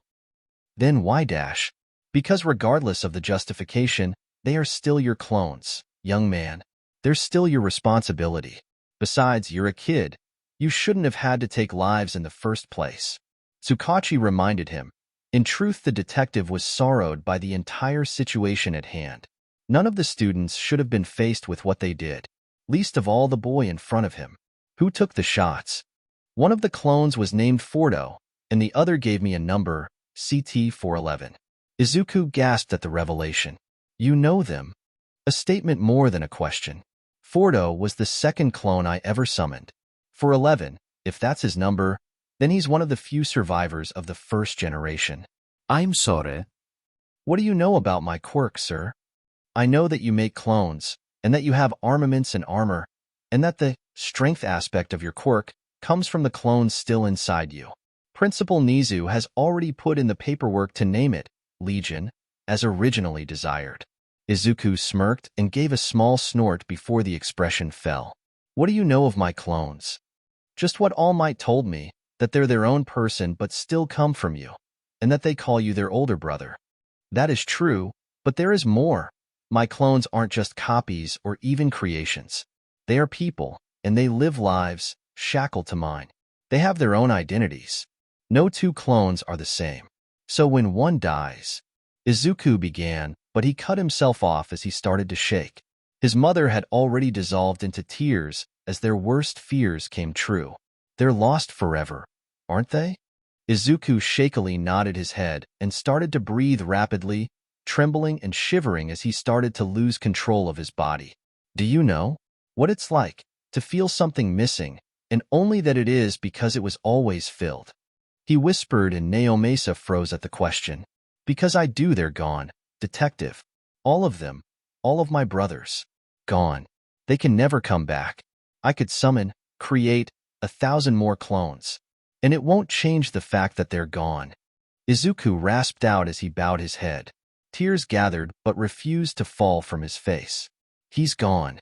[SPEAKER 1] Then why dash? Because regardless of the justification, they are still your clones, young man. They're still your responsibility. Besides, you're a kid. You shouldn't have had to take lives in the first place. Tsukachi reminded him. In truth, the detective was sorrowed by the entire situation at hand. None of the students should have been faced with what they did, least of all the boy in front of him. Who took the shots? One of the clones was named Fordo, and the other gave me a number, CT-411. Izuku gasped at the revelation. You know them? A statement more than a question. Fordo was the second clone I ever summoned. For 11, if that's his number, then he's one of the few survivors of the first generation.
[SPEAKER 2] I'm sorry.
[SPEAKER 1] What do you know about my quirk, sir? I know that you make clones, and that you have armaments and armor, and that the strength aspect of your quirk comes from the clones still inside you. Principal Nizu has already put in the paperwork to name it Legion, as originally desired. Izuku smirked and gave a small snort before the expression fell. What do you know of my clones? Just what All Might told me, that they're their own person but still come from you, and that they call you their older brother. That is true, but there is more. My clones aren't just copies or even creations. They are people, and they live lives shackled to mine. They have their own identities. No two clones are the same. So when one dies, Izuku began, but he cut himself off as he started to shake. His mother had already dissolved into tears as their worst fears came true. They're lost forever, aren't they? Izuku shakily nodded his head and started to breathe rapidly, trembling and shivering as he started to lose control of his body. Do you know what it's like to feel something missing, and only that it is because it was always filled? He whispered, and Naomasa froze at the question. Because I do, they're gone, detective. All of them, all of my brothers. Gone. They can never come back. I could summon, create 1,000 more clones, and it won't change the fact that they're gone. Izuku rasped out as he bowed his head. Tears gathered but refused to fall from his face. He's gone.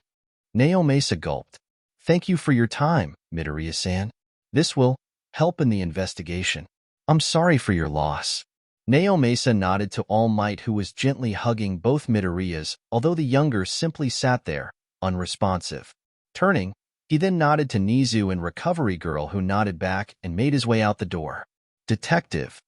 [SPEAKER 1] Naomasa gulped. Thank you for your time, Midoriya-san. This will help in the investigation. I'm sorry for your loss. Naomasa nodded to All Might, who was gently hugging both Midoriyas, although the younger simply sat there, unresponsive. Turning, he then nodded to Nizu and Recovery Girl, who nodded back and made his way out the door. Detective.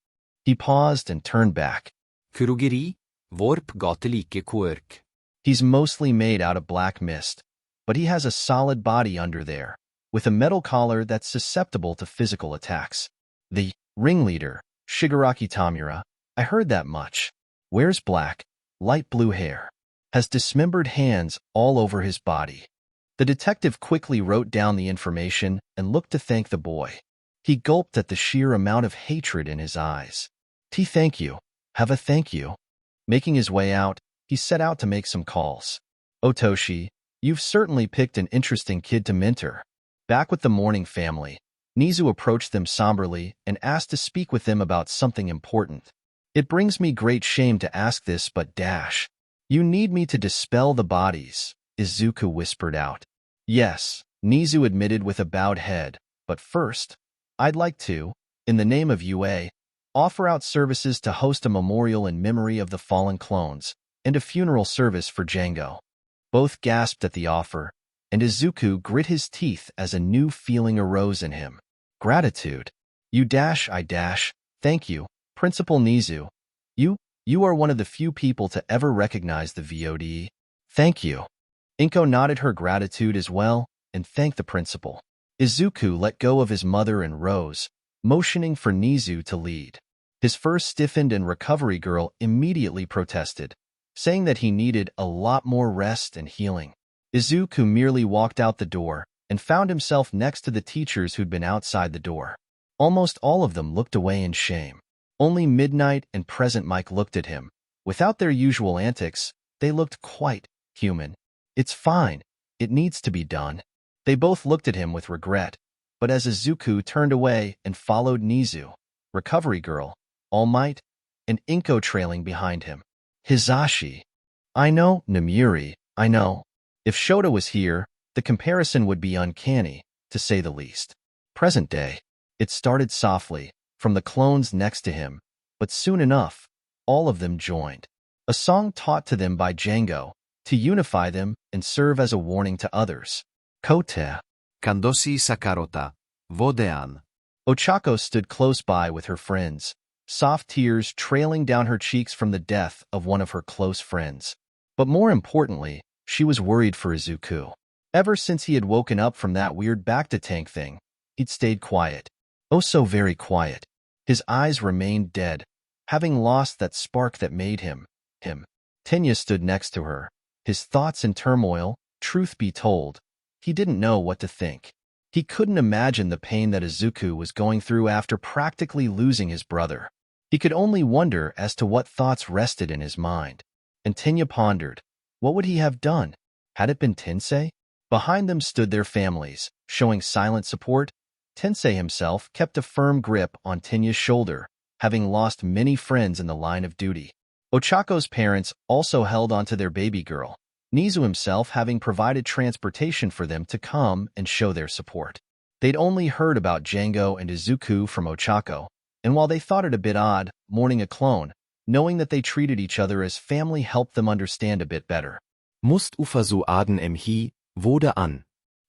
[SPEAKER 1] He paused and turned back.
[SPEAKER 2] Kurogeri, Vorp gate like quirk.
[SPEAKER 1] He's mostly made out of black mist, but he has a solid body under there, with a metal collar that's susceptible to physical attacks. The ringleader, Shigaraki Tamura, I heard that much. Wears black, light blue hair. Has dismembered hands all over his body. The detective quickly wrote down the information and looked to thank the boy. He gulped at the sheer amount of hatred in his eyes. Thank you. Have a thank you. Making his way out, he set out to make some calls. Otoshi, you've certainly picked an interesting kid to mentor. Back with the mourning family, Nizu approached them somberly and asked to speak with them about something important. It brings me great shame to ask this, but you need me to dispel the bodies, Izuku whispered out. Yes, Nizu admitted with a bowed head, but first, I'd like to, in the name of UA, offer out services to host a memorial in memory of the fallen clones, and a funeral service for Django. Both gasped at the offer, and Izuku grit his teeth as a new feeling arose in him. Gratitude. Thank you, Principal Nizu. You are one of the few people to ever recognize the VOD. Thank you. Inko nodded her gratitude as well, and thanked the principal. Izuku let go of his mother and rose, motioning for Nizu to lead. His first stiffened, and Recovery Girl immediately protested, saying that he needed a lot more rest and healing. Izuku merely walked out the door and found himself next to the teachers who'd been outside the door. Almost all of them looked away in shame. Only Midnight and Present Mike looked at him. Without their usual antics, they looked quite human. It's fine. It needs to be done. They both looked at him with regret, but as Izuku turned away and followed Nizu, Recovery Girl, All Might, and Inko trailing behind him. Hisashi. I know, Namiri, I know. If Shota was here, the comparison would be uncanny, to say the least. Present day. It started softly, from the clones next to him, but soon enough, all of them joined. A song taught to them by Django, to unify them and serve as a warning to others. Kote.
[SPEAKER 2] Kandoshi Sakarota, Vodean.
[SPEAKER 1] Ochako stood close by with her friends, soft tears trailing down her cheeks from the death of one of her close friends. But more importantly, she was worried for Izuku. Ever since he had woken up from that weird back-to-tank thing, he'd stayed quiet. Oh, so very quiet. His eyes remained dead, having lost that spark that made him. Tenya stood next to her, his thoughts in turmoil. Truth be told, he didn't know what to think. He couldn't imagine the pain that Izuku was going through after practically losing his brother. He could only wonder as to what thoughts rested in his mind. And Tenya pondered, what would he have done? Had it been Tensei? Behind them stood their families, showing silent support. Tensei himself kept a firm grip on Tinya's shoulder, having lost many friends in the line of duty. Ochako's parents also held onto their baby girl, Nizu himself having provided transportation for them to come and show their support. They'd only heard about Django and Izuku from Ochako, and while they thought it a bit odd, mourning a clone, knowing that they treated each other as family helped them understand a bit better.
[SPEAKER 2] Musst du so aden hi, wurde an.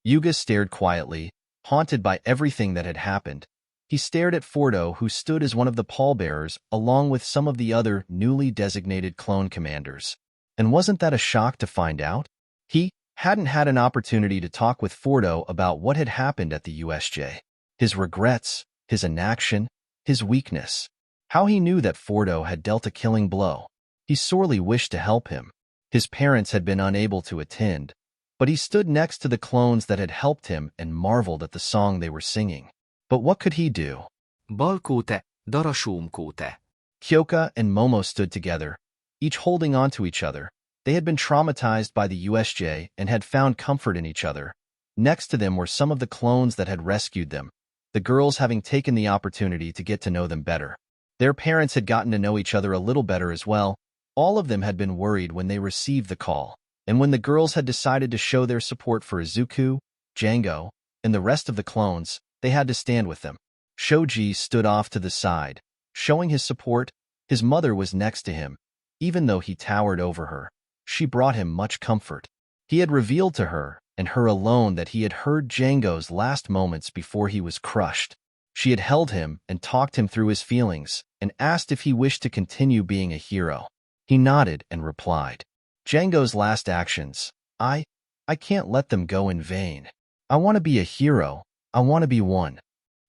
[SPEAKER 1] Yuga stared quietly, haunted by everything that had happened. He stared at Fordo, who stood as one of the pallbearers, along with some of the other newly designated clone commanders. And wasn't that a shock to find out? He hadn't had an opportunity to talk with Fordo about what had happened at the USJ. His regrets, his inaction, his weakness. How he knew that Fordo had dealt a killing blow. He sorely wished to help him. His parents had been unable to attend, but he stood next to the clones that had helped him and marveled at the song they were singing. But what could he do?
[SPEAKER 2] Balkóte, darasúmkóte.
[SPEAKER 1] Kyoka and Momo stood together, each holding on to each other. They had been traumatized by the USJ and had found comfort in each other. Next to them were some of the clones that had rescued them, the girls having taken the opportunity to get to know them better. Their parents had gotten to know each other a little better as well. All of them had been worried when they received the call, and when the girls had decided to show their support for Izuku, Django, and the rest of the clones, they had to stand with them. Shoji stood off to the side, showing his support. His mother was next to him. Even though he towered over her, she brought him much comfort. He had revealed to her, and her alone, that he had heard Django's last moments before he was crushed. She had held him and talked him through his feelings, and asked if he wished to continue being a hero. He nodded and replied, Django's last actions, I can't let them go in vain. I want to be a hero. I want to be one.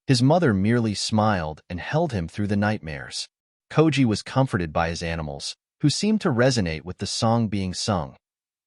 [SPEAKER 1] His mother merely smiled and held him through the nightmares. Koji was comforted by his animals, who seemed to resonate with the song being sung.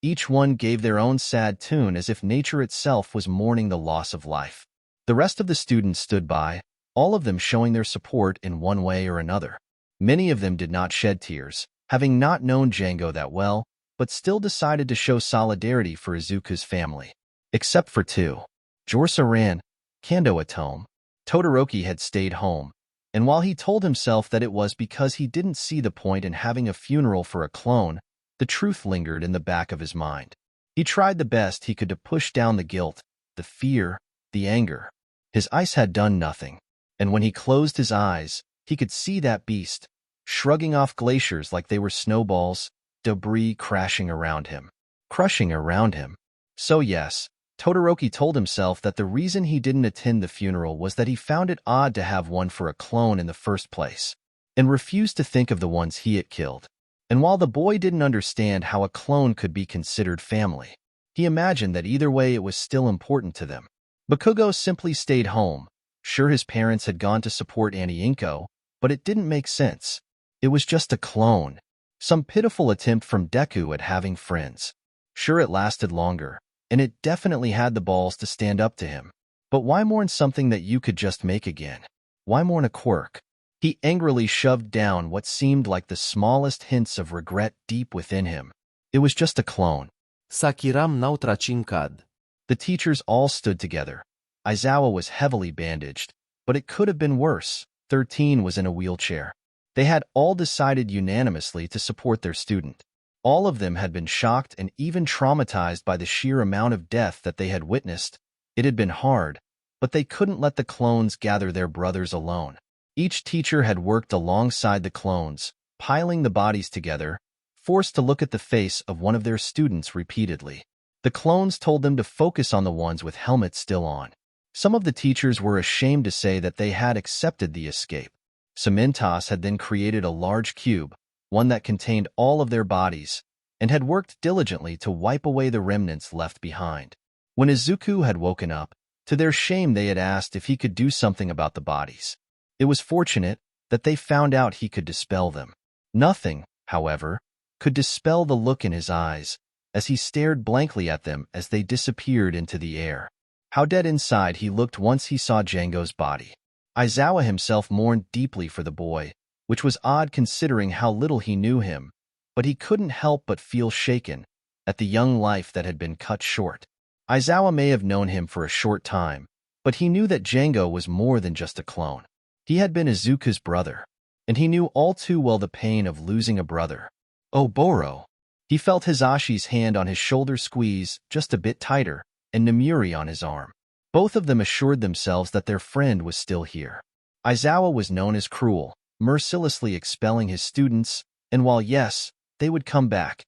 [SPEAKER 1] Each one gave their own sad tune as if nature itself was mourning the loss of life. The rest of the students stood by, all of them showing their support in one way or another. Many of them did not shed tears, having not known Django that well, but still decided to show solidarity for Izuku's family. Except for two. Jorsa ran, Kando at home. Todoroki had stayed home, and while he told himself that it was because he didn't see the point in having a funeral for a clone, the truth lingered in the back of his mind. He tried the best he could to push down the guilt, the fear, the anger. His ice had done nothing, and when he closed his eyes, he could see that beast, shrugging off glaciers like they were snowballs, debris crashing around him, crushing around him. So yes, Todoroki told himself that the reason he didn't attend the funeral was that he found it odd to have one for a clone in the first place, and refused to think of the ones he had killed. And while the boy didn't understand how a clone could be considered family, he imagined that either way it was still important to them. Bakugo simply stayed home. Sure, his parents had gone to support Annie Inko, but it didn't make sense. It was just a clone. Some pitiful attempt from Deku at having friends. Sure, it lasted longer, and it definitely had the balls to stand up to him. But why mourn something that you could just make again? Why mourn a quirk? He angrily shoved down what seemed like the smallest hints of regret deep within him. It was just a clone.
[SPEAKER 2] Sakiram nautrachinkad.
[SPEAKER 1] The teachers all stood together. Aizawa was heavily bandaged, but it could have been worse. 13 was in a wheelchair. They had all decided unanimously to support their student. All of them had been shocked and even traumatized by the sheer amount of death that they had witnessed. It had been hard, but they couldn't let the clones gather their brothers alone. Each teacher had worked alongside the clones, piling the bodies together, forced to look at the face of one of their students repeatedly. The clones told them to focus on the ones with helmets still on. Some of the teachers were ashamed to say that they had accepted the escape. Cementas had then created a large cube, one that contained all of their bodies, and had worked diligently to wipe away the remnants left behind. When Izuku had woken up, to their shame they had asked if he could do something about the bodies. It was fortunate that they found out he could dispel them. Nothing, however, could dispel the look in his eyes as he stared blankly at them as they disappeared into the air. How dead inside he looked once he saw Django's body. Aizawa himself mourned deeply for the boy, which was odd considering how little he knew him, but he couldn't help but feel shaken at the young life that had been cut short. Aizawa may have known him for a short time, but he knew that Django was more than just a clone. He had been Izuku's brother, and he knew all too well the pain of losing a brother. Oh, Boro! He felt Hisashi's hand on his shoulder squeeze just a bit tighter, and Namuri on his arm. Both of them assured themselves that their friend was still here. Aizawa was known as cruel, mercilessly expelling his students, and while yes, they would come back,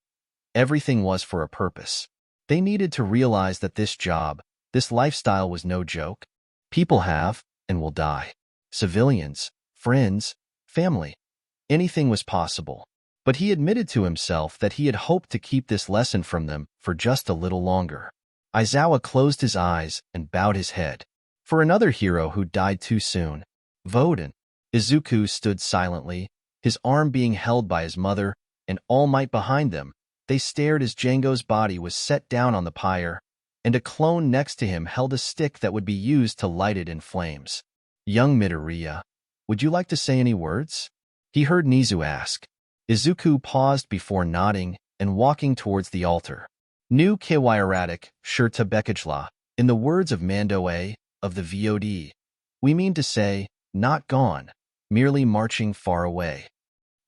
[SPEAKER 1] everything was for a purpose. They needed to realize that this job, this lifestyle was no joke. People have, and will die. Civilians, friends, family. Anything was possible. But he admitted to himself that he had hoped to keep this lesson from them for just a little longer. Aizawa closed his eyes and bowed his head. For another hero who died too soon, Voden. Izuku stood silently, his arm being held by his mother, and All Might behind them. They stared as Django's body was set down on the pyre, and a clone next to him held a stick that would be used to light it in flames. Young Midoriya, would you like to say any words? He heard Nizu ask. Izuku paused before nodding and walking towards the altar. Nu Kewiratic, Shurta Bekajla, in the words of Mando A, of the VOD. We mean to say, not gone, merely marching far away.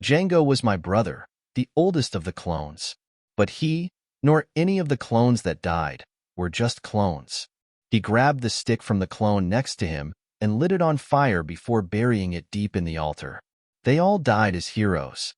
[SPEAKER 1] Django was my brother, the oldest of the clones. But he, nor any of the clones that died, were just clones. He grabbed the stick from the clone next to him and lit it on fire before burying it deep in the altar. They all died as heroes.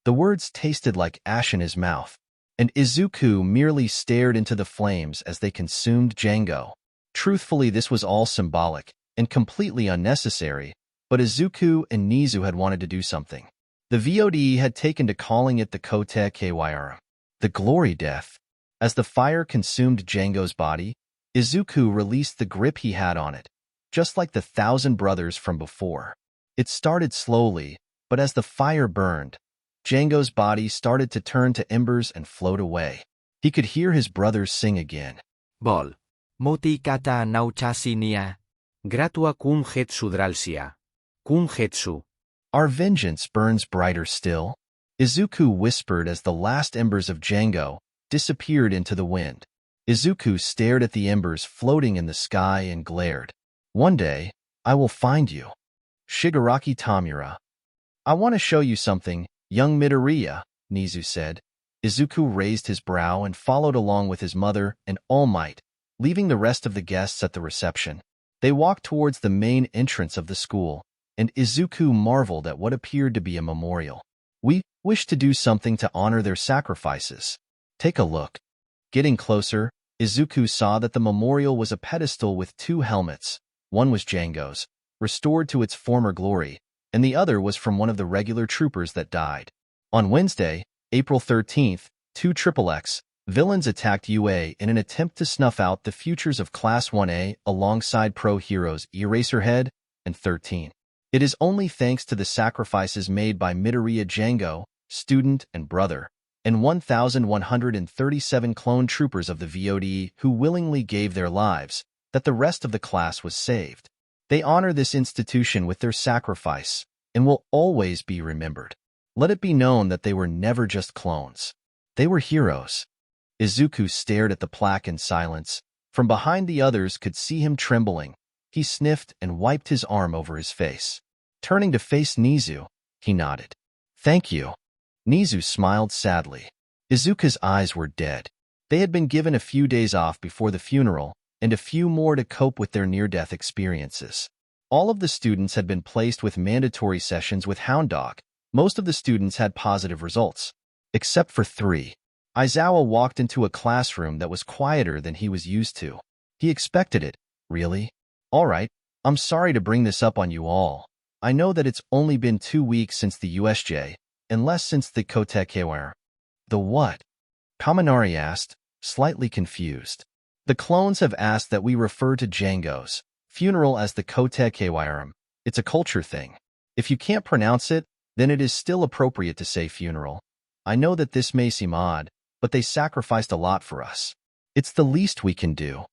[SPEAKER 1] The words tasted like ash in his mouth, and Izuku merely stared into the flames as they consumed Django. Truthfully, this was all symbolic and completely unnecessary, but Izuku and Nizu had wanted to do something. The VOD had taken to calling it the Kote Kewira, the glory death. As the fire consumed Django's body, Izuku released the grip he had on it, just like the 1,000 brothers from before. It started slowly, but as the fire burned, Django's body started to turn to embers and float away. He could hear his brothers sing again.
[SPEAKER 2] Bol. Moti kata nauchasinia. Gratua cum hetsu dralsia. Cum hetsu.
[SPEAKER 1] Our vengeance burns brighter still, Izuku whispered as the last embers of Django disappeared into the wind. Izuku stared at the embers floating in the sky and glared. One day, I will find you. Shigaraki Tamura. I want to show you something, young Midoriya, Nizu said. Izuku raised his brow and followed along with his mother and All Might, leaving the rest of the guests at the reception. They walked towards the main entrance of the school, and Izuku marveled at what appeared to be a memorial. We wish to do something to honor their sacrifices. Take a look. Getting closer, Izuku saw that the memorial was a pedestal with 2 helmets. One was Django's, restored to its former glory, and the other was from one of the regular troopers that died. On Wednesday, April 13th, 2 XXX villains attacked UA in an attempt to snuff out the futures of Class 1A alongside pro-heroes Eraserhead and 13. It is only thanks to the sacrifices made by Midoriya Django, student and brother, and 1,137 clone troopers of the VOD who willingly gave their lives, that the rest of the class was saved. They honor this institution with their sacrifice, and will always be remembered. Let it be known that they were never just clones. They were heroes. Izuku stared at the plaque in silence. From behind the others could see him trembling. He sniffed and wiped his arm over his face. Turning to face Nizu, he nodded. Thank you. Nizu smiled sadly. Izuku's eyes were dead. They had been given a few days off before the funeral, and a few more to cope with their near-death experiences. All of the students had been placed with mandatory sessions with Hound Dog. Most of the students had positive results, except for 3. Aizawa walked into a classroom that was quieter than he was used to. He expected it. Really? All right, I'm sorry to bring this up on you all. I know that it's only been 2 weeks since the USJ, and less since the Kotekeware. The what? Kaminari asked, slightly confused. The clones have asked that we refer to Django's funeral as the Kotekeware. It's a culture thing. If you can't pronounce it, then it is still appropriate to say funeral. I know that this may seem odd, but they sacrificed a lot for us. It's the least we can do.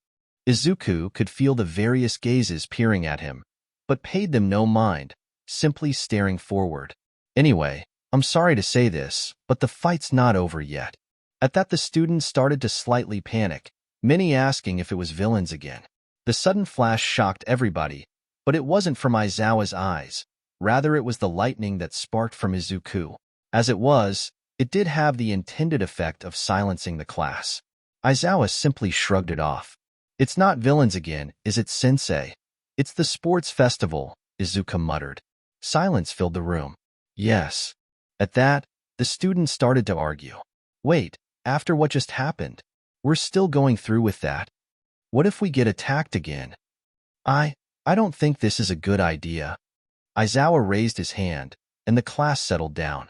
[SPEAKER 1] Izuku could feel the various gazes peering at him, but paid them no mind, simply staring forward. Anyway, I'm sorry to say this, but the fight's not over yet. At that, the students started to slightly panic, many asking if it was villains again. The sudden flash shocked everybody, but it wasn't from Aizawa's eyes. Rather, it was the lightning that sparked from Izuku. As it was, it did have the intended effect of silencing the class. Aizawa simply shrugged it off. It's not villains again, is it, sensei? It's the sports festival, Izuku muttered. Silence filled the room. Yes. At that, the students started to argue. Wait, after what just happened, we're still going through with that? What if we get attacked again? I don't think this is a good idea. Aizawa raised his hand, and the class settled down.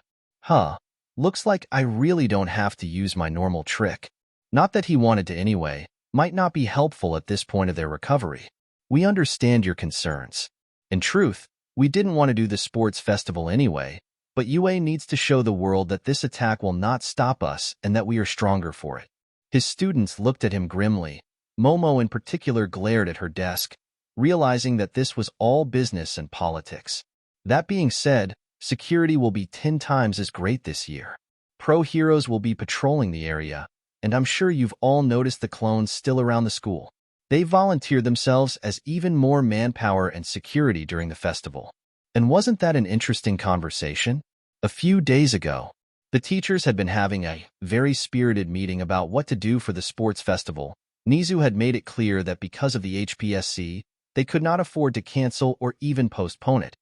[SPEAKER 1] Looks like I really don't have to use my normal trick. Not that he wanted to anyway, might not be helpful at this point of their recovery. We understand your concerns. In truth, we didn't want to do the sports festival anyway, but UA needs to show the world that this attack will not stop us and that we are stronger for it. His students looked at him grimly. Momo in particular glared at her desk, realizing that this was all business and politics. That being said, security will be 10 times as great this year. Pro heroes will be patrolling the area, and I'm sure you've all noticed the clones still around the school. They volunteered themselves as even more manpower and security during the festival. And wasn't that an interesting conversation? A few days ago, the teachers had been having a very spirited meeting about what to do for the sports festival. Nizu had made it clear that because of the HPSC, they could not afford to cancel or even postpone it,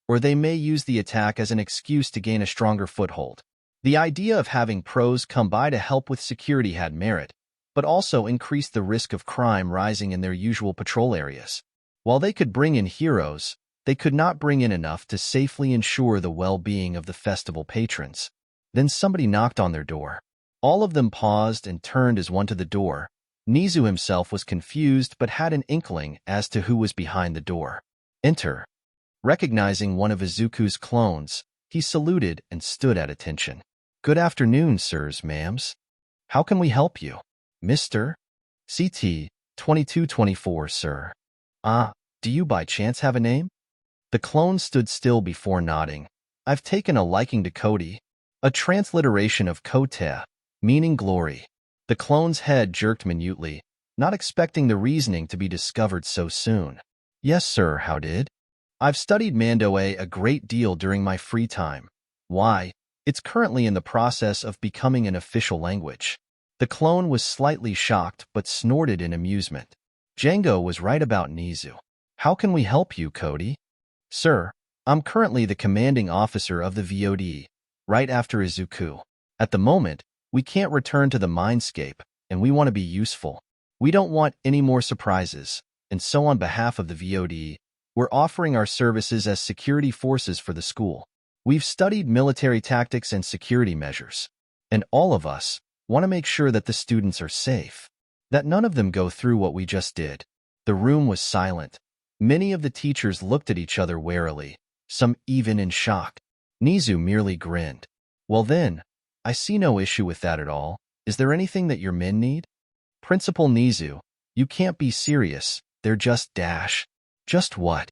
[SPEAKER 1] or they may use the attack as an excuse to gain a stronger foothold. The idea of having pros come by to help with security had merit, but also increased the risk of crime rising in their usual patrol areas. While they could bring in heroes, they could not bring in enough to safely ensure the well-being of the festival patrons. Then somebody knocked on their door. All of them paused and turned as one to the door. Nizu himself was confused but had an inkling as to who was behind the door. Enter. Recognizing one of Izuku's clones, he saluted and stood at attention. Good afternoon, sirs, ma'ams. How can we help you? Mr. CT 2224, sir. Do you by chance have a name? The clone stood still before nodding. I've taken a liking to Cody, a transliteration of Kote, meaning glory. The clone's head jerked minutely, not expecting the reasoning to be discovered so soon. Yes, sir, how did? I've studied Mandoe a great deal during my free time. Why, it's currently in the process of becoming an official language. The clone was slightly shocked but snorted in amusement. Django was right about Nizu. How can we help you, Cody? Sir, I'm currently the commanding officer of the VOD, right after Izuku. At the moment, we can't return to the mindscape, and we want to be useful. We don't want any more surprises, and so on behalf of the VOD, we're offering our services as security forces for the school. We've studied military tactics and security measures, and all of us want to make sure that the students are safe, that none of them go through what we just did. The room was silent. Many of the teachers looked at each other warily, some even in shock. Nizu merely grinned. Well then, I see no issue with that at all. Is there anything that your men need? Principal Nizu, you can't be serious. They're just dash. Just what?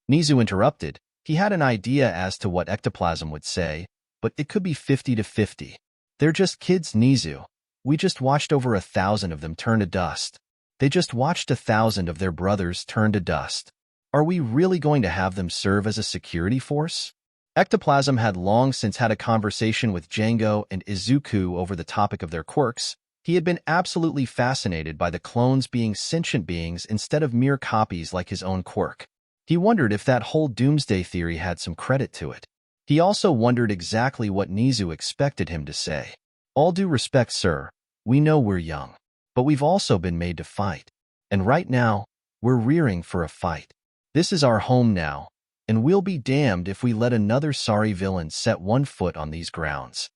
[SPEAKER 1] Nizu interrupted. He had an idea as to what ectoplasm would say, but it could be 50-50. They're just kids, Nizu. We just watched over 1,000 of them turn to dust. They just watched 1,000 of their brothers turn to dust. Are we really going to have them serve as a security force? Ectoplasm had long since had a conversation with Django and Izuku over the topic of their quirks. He had been absolutely fascinated by the clones being sentient beings instead of mere copies like his own quirk. He wondered if that whole doomsday theory had some credit to it. He also wondered exactly what Nizu expected him to say. All due respect, sir, we know we're young, but we've also been made to fight. And right now, we're rearing for a fight. This is our home now, and we'll be damned if we let another sorry villain set one foot on these grounds.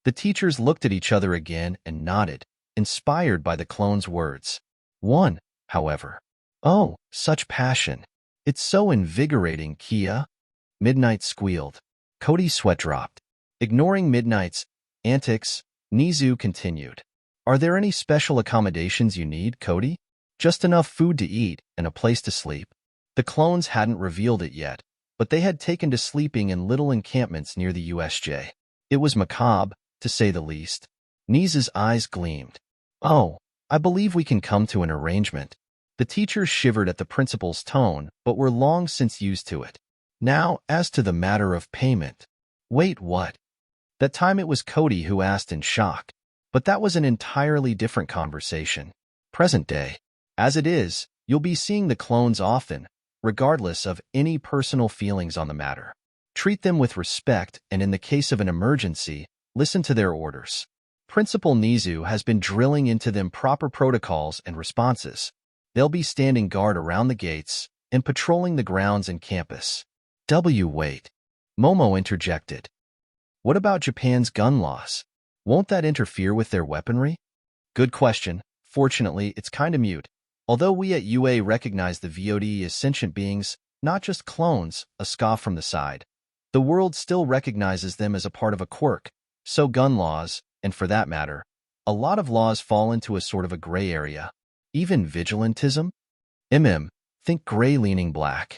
[SPEAKER 1] The teachers looked at each other again and nodded, inspired by the clone's words. One, however. Oh, such passion. It's so invigorating, Kia. Midnight squealed. Cody's sweat dropped. Ignoring Midnight's antics, Nizu continued. Are there any special accommodations you need, Cody? Just enough food to eat and a place to sleep. The clones hadn't revealed it yet, but they had taken to sleeping in little encampments near the USJ. It was macabre, to say the least. Nizu's eyes gleamed. Oh, I believe we can come to an arrangement. The teachers shivered at the principal's tone, but were long since used to it. Now, as to the matter of payment. Wait, what? That time it was Cody who asked in shock. But that was an entirely different conversation. Present day. As it is, you'll be seeing the clones often, regardless of any personal feelings on the matter. Treat them with respect, and in the case of an emergency, listen to their orders. Principal Nizu has been drilling into them proper protocols and responses. They'll be standing guard around the gates and patrolling the grounds and campus. Wait. Momo interjected. What about Japan's gun laws? Won't that interfere with their weaponry? Good question. Fortunately, it's kinda mute. Although we at UA recognize the VOD as sentient beings, not just clones, a scoff from the side, the world still recognizes them as a part of a quirk. So gun laws, and for that matter, a lot of laws fall into a sort of a gray area. Even vigilantism? Think gray leaning black.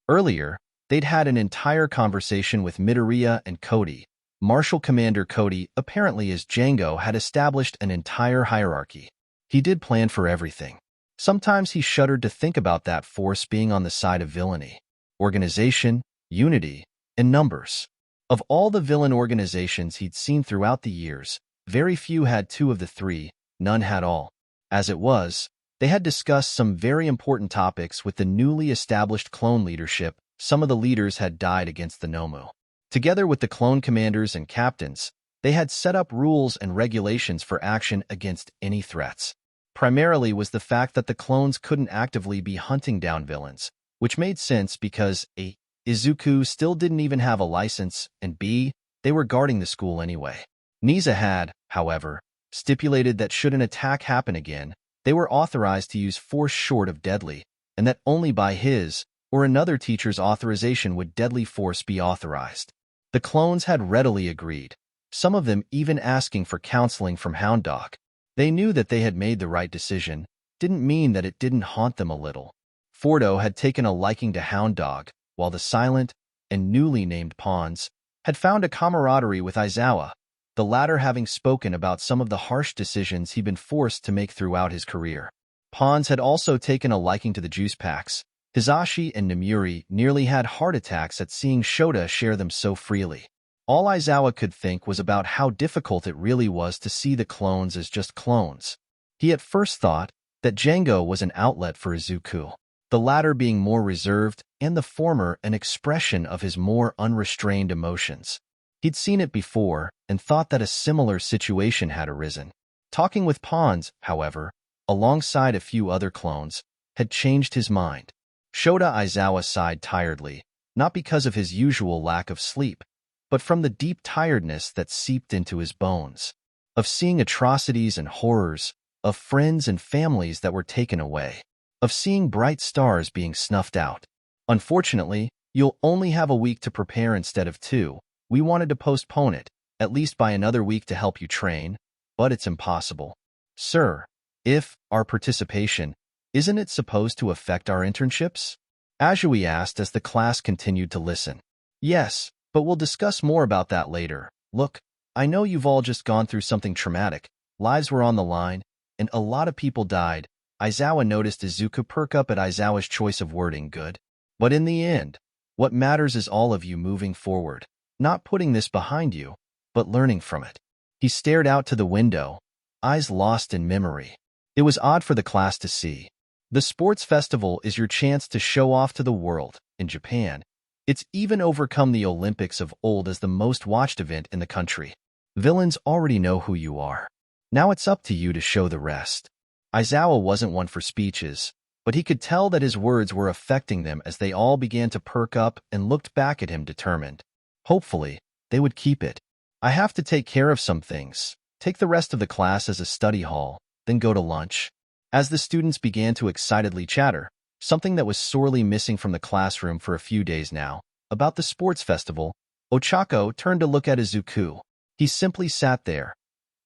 [SPEAKER 1] Earlier, they'd had an entire conversation with Midoriya and Cody. Marshal Commander Cody, apparently as Django, had established an entire hierarchy. He did plan for everything. Sometimes he shuddered to think about that force being on the side of villainy. Organization, unity, and numbers. Of all the villain organizations he'd seen throughout the years, very few had two of the three, none had all. As it was, they had discussed some very important topics with the newly established clone leadership. Some of the leaders had died against the Nomu. Together with the clone commanders and captains, they had set up rules and regulations for action against any threats. Primarily was the fact that the clones couldn't actively be hunting down villains, which made sense because A. Izuku still didn't even have a license, and B. They were guarding the school anyway. Nisa had, however, stipulated that should an attack happen again, they were authorized to use force short of deadly, and that only by his or another teacher's authorization would deadly force be authorized. The clones had readily agreed, some of them even asking for counseling from Hound Dog. They knew that they had made the right decision, didn't mean that it didn't haunt them a little. Fordo had taken a liking to Hound Dog, while the silent and newly named Pawns had found a camaraderie with Aizawa, the latter having spoken about some of the harsh decisions he'd been forced to make throughout his career. Pawns had also taken a liking to the juice packs. Hizashi and Namuri nearly had heart attacks at seeing Shota share them so freely. All Aizawa could think was about how difficult it really was to see the clones as just clones. He at first thought that Django was an outlet for Izuku, the latter being more reserved and the former an expression of his more unrestrained emotions. He'd seen it before and thought that a similar situation had arisen. Talking with Pawns, however, alongside a few other clones, had changed his mind. Shota Aizawa sighed tiredly, not because of his usual lack of sleep, but from the deep tiredness that seeped into his bones, of seeing atrocities and horrors, of friends and families that were taken away, of seeing bright stars being snuffed out. Unfortunately, you'll only have a week to prepare instead of 2. We wanted to postpone it, at least by another week to help you train, but it's impossible. Sir, if our participation, isn't it supposed to affect our internships? Ajui asked as the class continued to listen. Yes, but we'll discuss more about that later. Look, I know you've all just gone through something traumatic. Lives were on the line, and a lot of people died. Aizawa noticed Izuku perk up at Aizawa's choice of wording good. But in the end, what matters is all of you moving forward, not putting this behind you, but learning from it. He stared out to the window, eyes lost in memory. It was odd for the class to see. The sports festival is your chance to show off to the world. In Japan, it's even overcome the Olympics of old as the most watched event in the country. Villains already know who you are. Now it's up to you to show the rest. Aizawa wasn't one for speeches, but he could tell that his words were affecting them as they all began to perk up and looked back at him determined. Hopefully, they would keep it. I have to take care of some things. Take the rest of the class as a study hall, then go to lunch. As the students began to excitedly chatter, something that was sorely missing from the classroom for a few days now, about the sports festival, Ochako turned to look at Izuku. He simply sat there,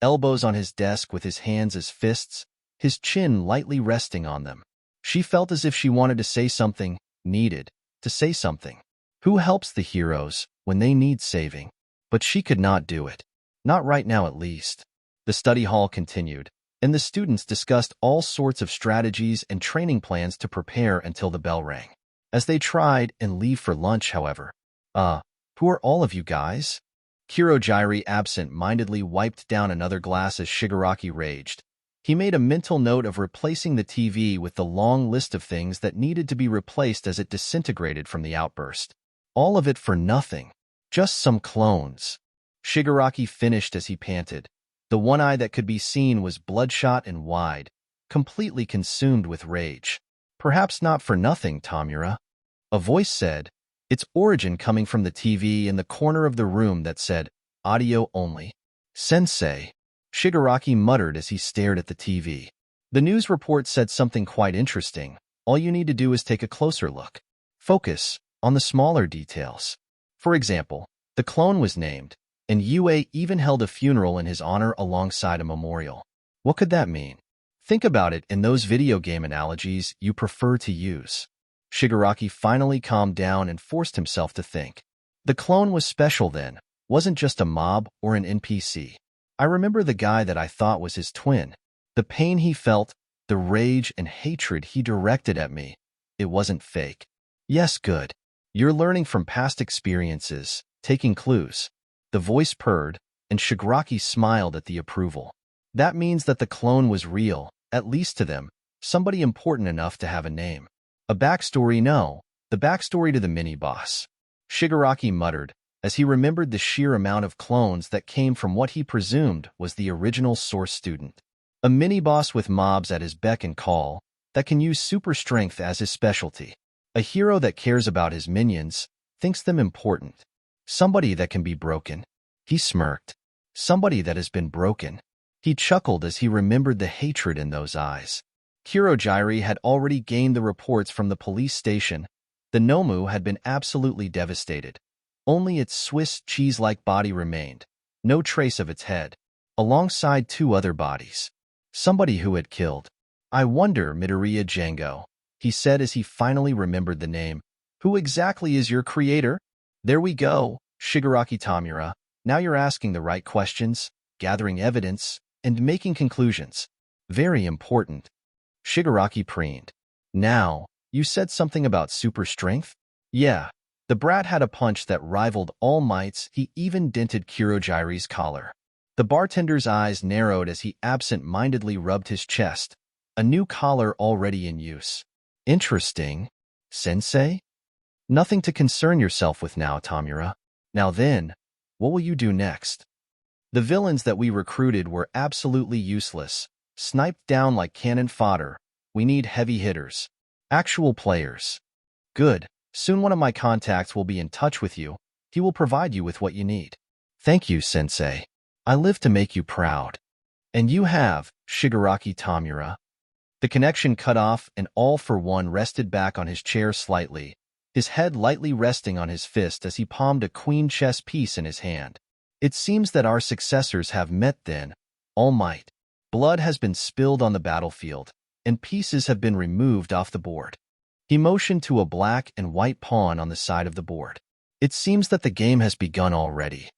[SPEAKER 1] elbows on his desk with his hands as fists, his chin lightly resting on them. She felt as if she wanted to say something, needed to say something. Who helps the heroes when they need saving? But she could not do it. Not right now, at least. The study hall continued. and the students discussed all sorts of strategies and training plans to prepare until the bell rang. As they tried and leave for lunch, however, who are all of you guys? Kurojairi absent-mindedly wiped down another glass as Shigaraki raged. He made a mental note of replacing the TV with the long list of things that needed to be replaced as it disintegrated from the outburst. All of it for nothing. Just some clones. Shigaraki finished as he panted. The one eye that could be seen was bloodshot and wide, completely consumed with rage. Perhaps not for nothing, Tamura. A voice said, its origin coming from the TV in the corner of the room that said, audio only. Sensei, Shigaraki muttered as he stared at the TV. The news report said something quite interesting. All you need to do is take a closer look. Focus on the smaller details. For example, the clone was named, and UA even held a funeral in his honor alongside a memorial. What could that mean? Think about it in those video game analogies you prefer to use. Shigaraki finally calmed down and forced himself to think. The clone was special then, wasn't just a mob or an NPC. I remember the guy that I thought was his twin. The pain he felt, the rage and hatred he directed at me. It wasn't fake. Yes, good. You're learning from past experiences, taking clues. The voice purred, and Shigaraki smiled at the approval. That means that the clone was real, at least to them, somebody important enough to have a name. A backstory, no. The backstory to the mini-boss. Shigaraki muttered, as he remembered the sheer amount of clones that came from what he presumed was the original source student. A mini-boss with mobs at his beck and call that can use super strength as his specialty. A hero that cares about his minions, thinks them important. Somebody that can be broken. He smirked. Somebody that has been broken. He chuckled as he remembered the hatred in those eyes. Kurojairi had already gained the reports from the police station. The Nomu had been absolutely devastated. Only its Swiss cheese-like body remained, no trace of its head, alongside two other bodies. Somebody who had killed. I wonder, Midoriya Django, he said as he finally remembered the name. Who exactly is your creator? There we go, Shigaraki Tamura. Now you're asking the right questions, gathering evidence, and making conclusions. Very important. Shigaraki preened. Now, you said something about super strength? Yeah. The brat had a punch that rivaled All Might's. He even dented Kurojairi's collar. The bartender's eyes narrowed as he absent-mindedly rubbed his chest, a new collar already in use. Interesting. Sensei? Nothing to concern yourself with now, Tamura. Now then, what will you do next? The villains that we recruited were absolutely useless, sniped down like cannon fodder. We need heavy hitters. Actual players. Good. Soon one of my contacts will be in touch with you. He will provide you with what you need. Thank you, Sensei. I live to make you proud. And you have, Shigaraki Tamura. The connection cut off, and All for One rested back on his chair slightly, his head lightly resting on his fist as he palmed a queen chess piece in his hand. It seems that our successors have met then, All Might. Blood has been spilled on the battlefield, and pieces have been removed off the board. He motioned to a black and white pawn on the side of the board. It seems that the game has begun already.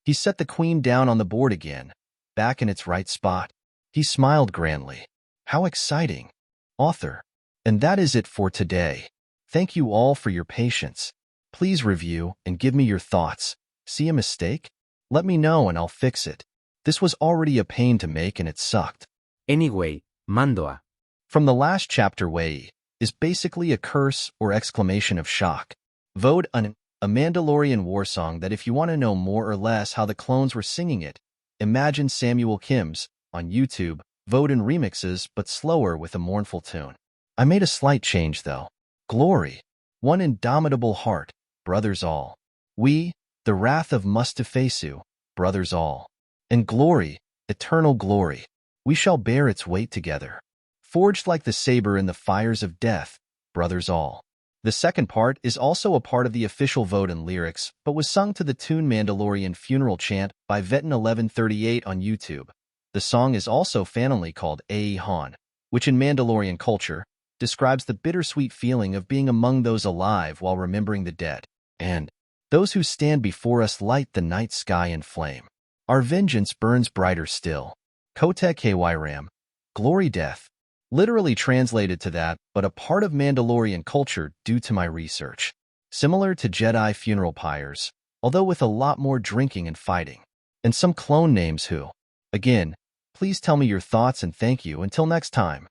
[SPEAKER 1] He set the queen down on the board again, back in its right spot. He smiled grandly. How exciting. Author. And that is it for today. Thank you all for your patience. Please review and give me your thoughts. See a mistake? Let me know and I'll fix it. This was already a pain to make and it sucked.
[SPEAKER 2] Anyway, Mandoa.
[SPEAKER 1] From the last chapter, Wei is basically a curse or exclamation of shock. Vote on a Mandalorian war song that if you want to know more or less how the clones were singing it, imagine Samuel Kim's, on YouTube, vote in remixes but slower with a mournful tune. I made a slight change though. Glory. One indomitable heart, brothers all. We, the wrath of Mustafesu, brothers all. And glory, eternal glory. We shall bear its weight together. Forged like the saber in the fires of death, brothers all. The second part is also a part of the official vote and lyrics, but was sung to the tune Mandalorian Funeral Chant by Veton1138 on YouTube. The song is also fannily called Ae Han, which in Mandalorian culture describes the bittersweet feeling of being among those alive while remembering the dead, and those who stand before us light the night sky in flame. Our vengeance burns brighter still. Kote Kyram, Glory death. Literally translated to that, but a part of Mandalorian culture due to my research. Similar to Jedi funeral pyres, although with a lot more drinking and fighting. And some clone names who. Again, please tell me your thoughts and thank you until next time.